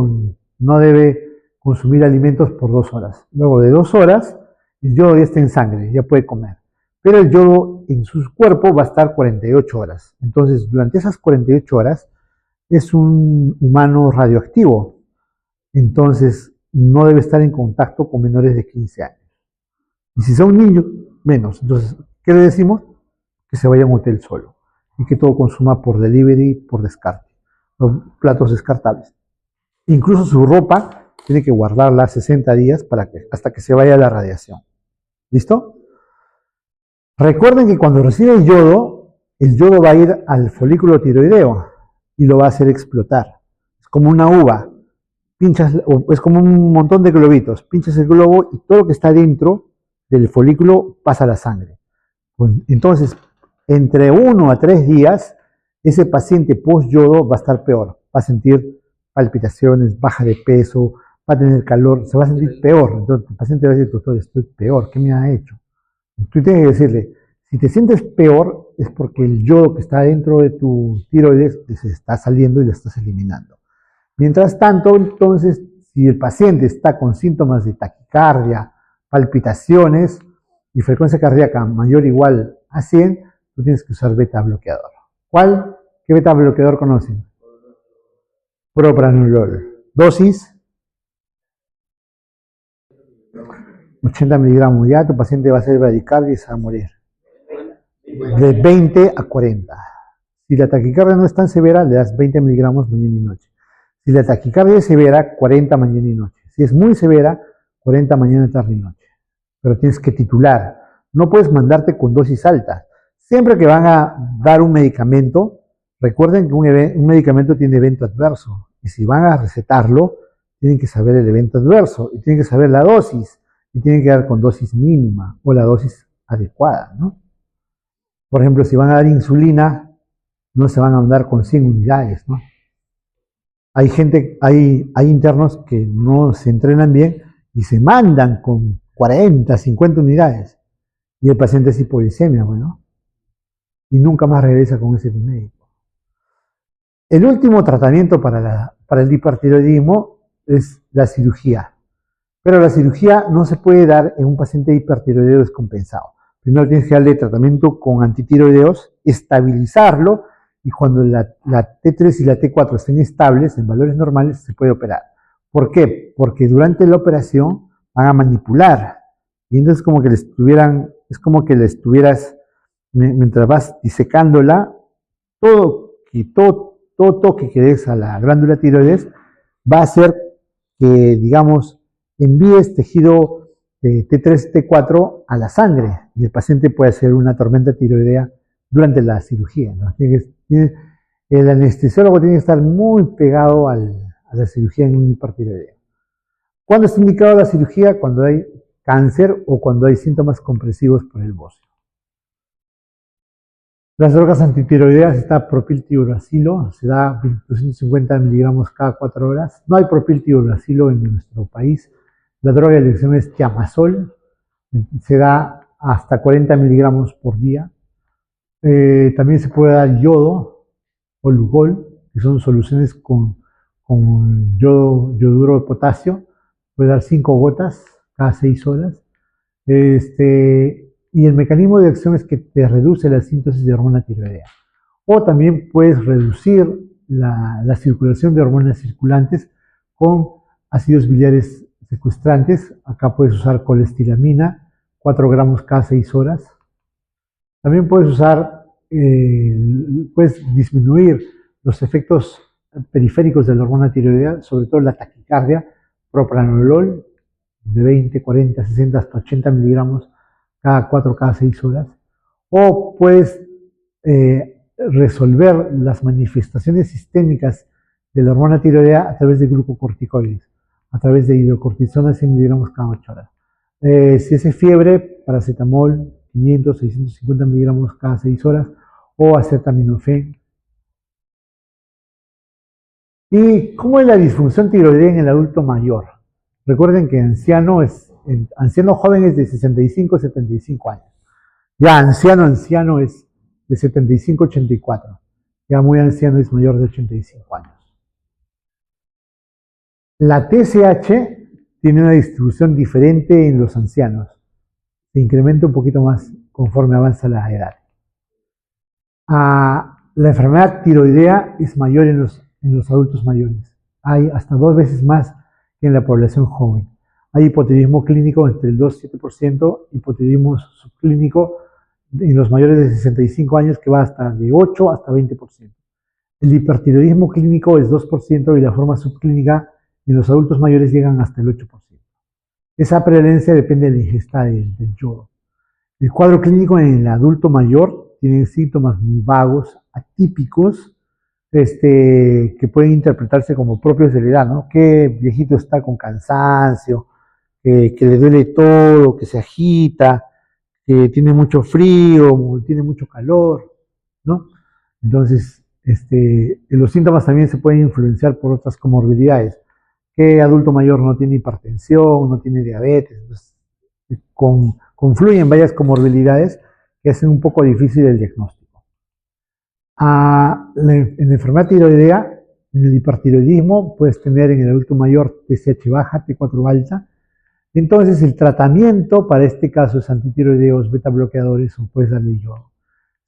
consumir alimentos por 2 horas. Luego de 2 horas, el yodo ya está en sangre, ya puede comer. Pero el yodo en su cuerpo va a estar 48 horas. Entonces, durante esas 48 horas, es un humano radioactivo. Entonces, no debe estar en contacto con menores de 15 años. Y si son niños, menos. Entonces, ¿qué le decimos? Que se vaya a un hotel solo. Y que todo consuma por delivery, por descarte. Los platos descartables. Incluso su ropa tiene que guardarla 60 días hasta que se vaya la radiación. ¿Listo? Recuerden que cuando recibe el yodo va a ir al folículo tiroideo y lo va a hacer explotar. Es como una uva. Es como un montón de globitos. Pinchas el globo y todo lo que está dentro del folículo pasa a la sangre. Entonces, entre 1 a 3 días, ese paciente post-yodo va a estar peor. Va a sentir palpitaciones, baja de peso, va a tener calor, se va a sentir peor. Entonces, el paciente va a decir, doctor, estoy peor, ¿qué me ha hecho? Tú tienes que decirle, si te sientes peor, es porque el yodo que está dentro de tu tiroides se está saliendo y lo estás eliminando. Mientras tanto, entonces, si el paciente está con síntomas de taquicardia, palpitaciones y frecuencia cardíaca mayor o igual a 100, tú tienes que usar beta bloqueador. ¿Cuál? ¿Qué beta bloqueador conocen? Propranolol. Dosis 80 miligramos. Ya tu paciente va a ser bradicardia y se va a morir. De 20 a 40. Si la taquicardia no es tan severa, le das 20 miligramos mañana y noche. Si la taquicardia es severa, 40 mañana y noche. Si es muy severa, 40 mañana, tarde y noche. Pero tienes que titular. No puedes mandarte con dosis altas. Siempre que van a dar un medicamento, recuerden que un medicamento tiene evento adverso. Y si van a recetarlo, tienen que saber el evento adverso. Y tienen que saber la dosis. Y tienen que dar con dosis mínima o la dosis adecuada, ¿no? Por ejemplo, si van a dar insulina, no se van a mandar con 100 unidades, ¿no? Hay internos que no se entrenan bien y se mandan con 40, 50 unidades. Y el paciente es hipoglicemia, bueno, y nunca más regresa con ese médico. El último tratamiento para el hipertiroidismo es la cirugía. Pero la cirugía no se puede dar en un paciente hipertiroideo descompensado. Primero tienes que darle tratamiento con antitiroideos, estabilizarlo, y cuando la T3 y la T4 estén estables, en valores normales, se puede operar. ¿Por qué? Porque durante la operación van a manipular. Y entonces es como que le estuvieras, mientras vas disecándola, todo toque que des a la glándula tiroides va a hacer que, digamos, envíes tejido de T3, T4 a la sangre y el paciente puede hacer una tormenta tiroidea durante la cirugía, ¿no? El anestesiólogo tiene que estar muy pegado a la cirugía en un hipertiroideo. ¿Cuándo está indicado la cirugía? Cuando hay cáncer o cuando hay síntomas compresivos por el bocio. Las drogas antitiroideas está propiltiuracilo, se da 250 miligramos cada 4 horas. No hay propiltiuracilo en nuestro país. La droga de elección es tiamazol, se da hasta 40 miligramos por día. También se puede dar yodo o lugol, que son soluciones con yoduro de potasio. Puede dar 5 gotas cada 6 horas. Y el mecanismo de acción es que te reduce la síntesis de hormona tiroidea. O también puedes reducir la circulación de hormonas circulantes con ácidos biliares secuestrantes. Acá puedes usar colestiramina, 4 gramos cada 6 horas. También puedes usar, puedes disminuir los efectos periféricos de la hormona tiroidea, sobre todo la taquicardia, propranolol, de 20, 40, 60 hasta 80 miligramos cada 4, cada 6 horas. O puedes resolver las manifestaciones sistémicas de la hormona tiroidea a través de glucocorticoides, a través de hidrocortisona 100 miligramos cada 8 horas. Si es fiebre, paracetamol 500, 650 miligramos cada 6 horas o acetaminofén. ¿Y cómo es la disfunción tiroidea en el adulto mayor? Recuerden que anciano joven es de 65 a 75 años. Ya anciano es de 75 a 84. Ya muy anciano es mayor de 85 años. La TSH tiene una distribución diferente en los ancianos. Se incrementa un poquito más conforme avanza la edad. La enfermedad tiroidea es mayor en los adultos mayores. Hay hasta 2 veces más que en la población joven. Hay hipotiroidismo clínico entre el 2 y 7%, hipotiroidismo subclínico en los mayores de 65 años que va hasta de 8 hasta 20%. El hipertiroidismo clínico es 2% y la forma subclínica en los adultos mayores llegan hasta el 8%. Esa prevalencia depende de la ingesta del yodo. El cuadro clínico en el adulto mayor tiene síntomas muy vagos, atípicos, que pueden interpretarse como propios de la edad, ¿no? Que viejito está con cansancio, que le duele todo, que se agita, que tiene mucho frío, tiene mucho calor, ¿no? Entonces, los síntomas también se pueden influenciar por otras comorbilidades. Que adulto mayor no tiene hipertensión, no tiene diabetes, entonces, confluyen varias comorbilidades que hacen un poco difícil el diagnóstico. En la enfermedad tiroidea, en el hipertiroidismo, puedes tener en el adulto mayor TSH baja, T4 alta. Entonces, el tratamiento para este caso es antitiroideos, beta bloqueadores o puedes darle yodo.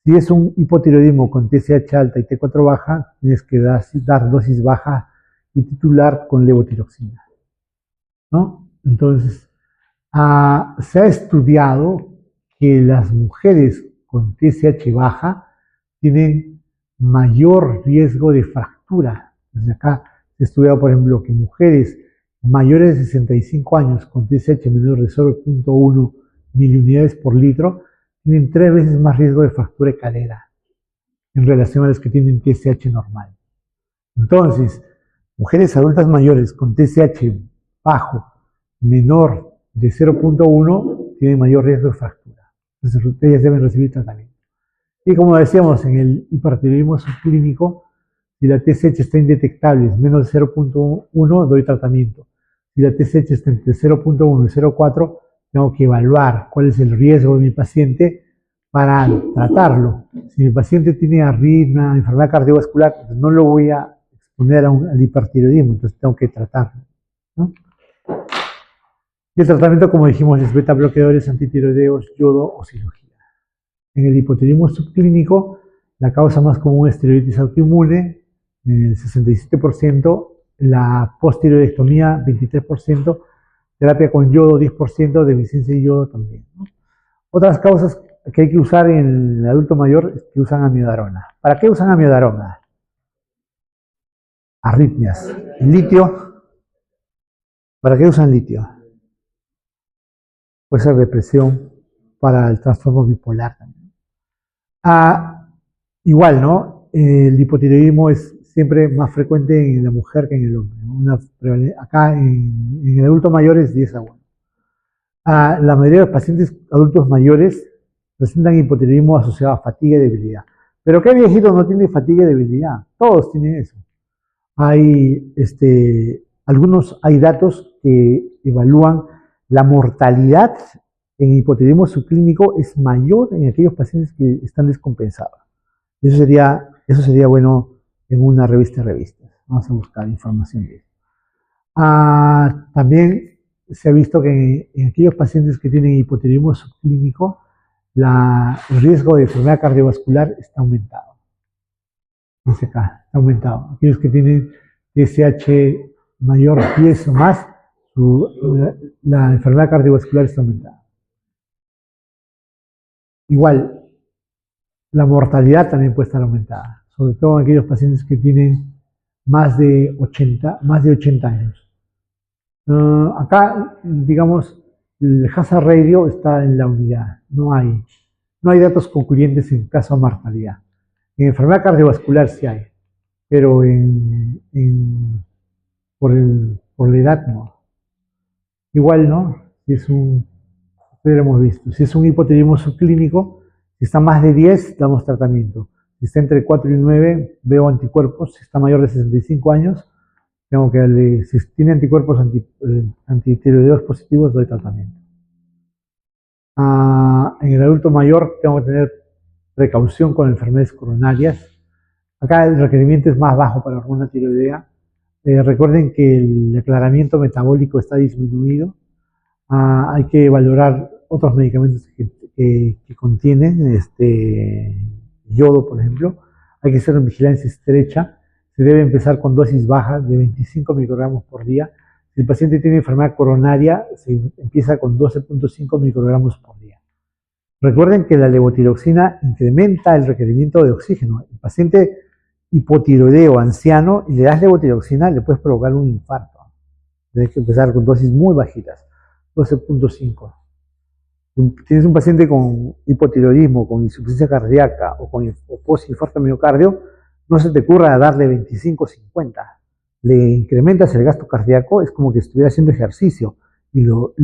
Si es un hipotiroidismo con TSH alta y T4 baja, tienes que dar dosis baja y titular con levotiroxina, ¿no? Entonces, se ha estudiado que las mujeres con TSH baja tienen mayor riesgo de fractura. Desde acá se ha estudiado, por ejemplo, que mujeres mayores de 65 años con TSH menor de 0.1 miliunidades por litro tienen 3 veces más riesgo de fractura de cadera en relación a las que tienen TSH normal. Entonces, mujeres adultas mayores con TSH bajo menor de 0.1 tienen mayor riesgo de fractura. Entonces, ellas deben recibir tratamiento. Y como decíamos, en el hipertiroidismo subclínico, si la TSH está indetectable, es menos de 0.1, doy tratamiento. Si la TSH está entre 0.1 y 0.4, tengo que evaluar cuál es el riesgo de mi paciente para tratarlo. Si mi paciente tiene arritmia, enfermedad cardiovascular, pues no lo voy a exponer al hipertiroidismo, entonces tengo que tratarlo, ¿no? Y el tratamiento, como dijimos, es beta bloqueadores, antitiroideos, yodo o cirugía. En el hipotiroidismo subclínico, la causa más común es tiroiditis autoinmune, en el 67%, la posttiroidectomía 23%, terapia con yodo 10%, deficiencia de yodo también, ¿no? Otras causas que hay que usar en el adulto mayor es que usan amiodarona. ¿Para qué usan amiodarona? Arritmias. Litio. ¿Para qué usan litio? Puede ser depresión, para el trastorno bipolar también. Igual, ¿no? El hipotiroidismo es siempre más frecuente en la mujer que en el hombre, ¿no? Acá en el adulto mayor es 10 a 1. La mayoría de los pacientes adultos mayores presentan hipotiroidismo asociado a fatiga y debilidad. ¿Pero qué viejito no tiene fatiga y debilidad? Todos tienen eso. Hay datos que evalúan la mortalidad en hipotiroidismo subclínico es mayor en aquellos pacientes que están descompensados. Eso sería bueno en una revista de revistas. Vamos a buscar información de eso. También se ha visto que en aquellos pacientes que tienen hipotiroidismo subclínico, el riesgo de enfermedad cardiovascular está aumentado. Dice acá, está aumentado. Aquellos que tienen TSH mayor 10 o más, la enfermedad cardiovascular está aumentada. Igual, la mortalidad también puede estar aumentada, sobre todo en aquellos pacientes que tienen más de 80 años. Acá, digamos, el hazard ratio está en la unidad, no hay datos concluyentes en caso de mortalidad. En enfermedad cardiovascular sí hay, pero por la edad no. Igual, ¿no? Si es hemos visto, si es un hipotiroidismo subclínico, si está más de 10, damos tratamiento. Si está entre 4 y 9, veo anticuerpos. Si está mayor de 65 años, tengo que darle, si tiene anticuerpos antitiroideos positivos, doy tratamiento. En el adulto mayor tengo que tener precaución con enfermedades coronarias. Acá el requerimiento es más bajo para la hormona tiroidea. Recuerden que el aclaramiento metabólico está disminuido. Hay que valorar otros medicamentos que contienen yodo, por ejemplo. Hay que hacer una vigilancia estrecha. Se debe empezar con dosis bajas de 25 microgramos por día. Si el paciente tiene enfermedad coronaria, se empieza con 12.5 microgramos por día. Recuerden que la levotiroxina incrementa el requerimiento de oxígeno. El paciente hipotiroideo anciano y le das levotiroxina, le puedes provocar un infarto. Tienes que empezar con dosis muy bajitas, 12.5. Tienes un paciente con hipotiroidismo, con insuficiencia cardíaca o con postinfarto miocardio, no se te ocurra darle 25 o 50. Le incrementas el gasto cardíaco, es como que estuviera haciendo ejercicio y lo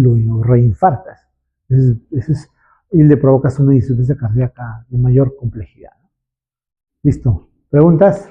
reinfartas. Y le provocas una insuficiencia cardíaca de mayor complejidad. ¿Listo? ¿Preguntas?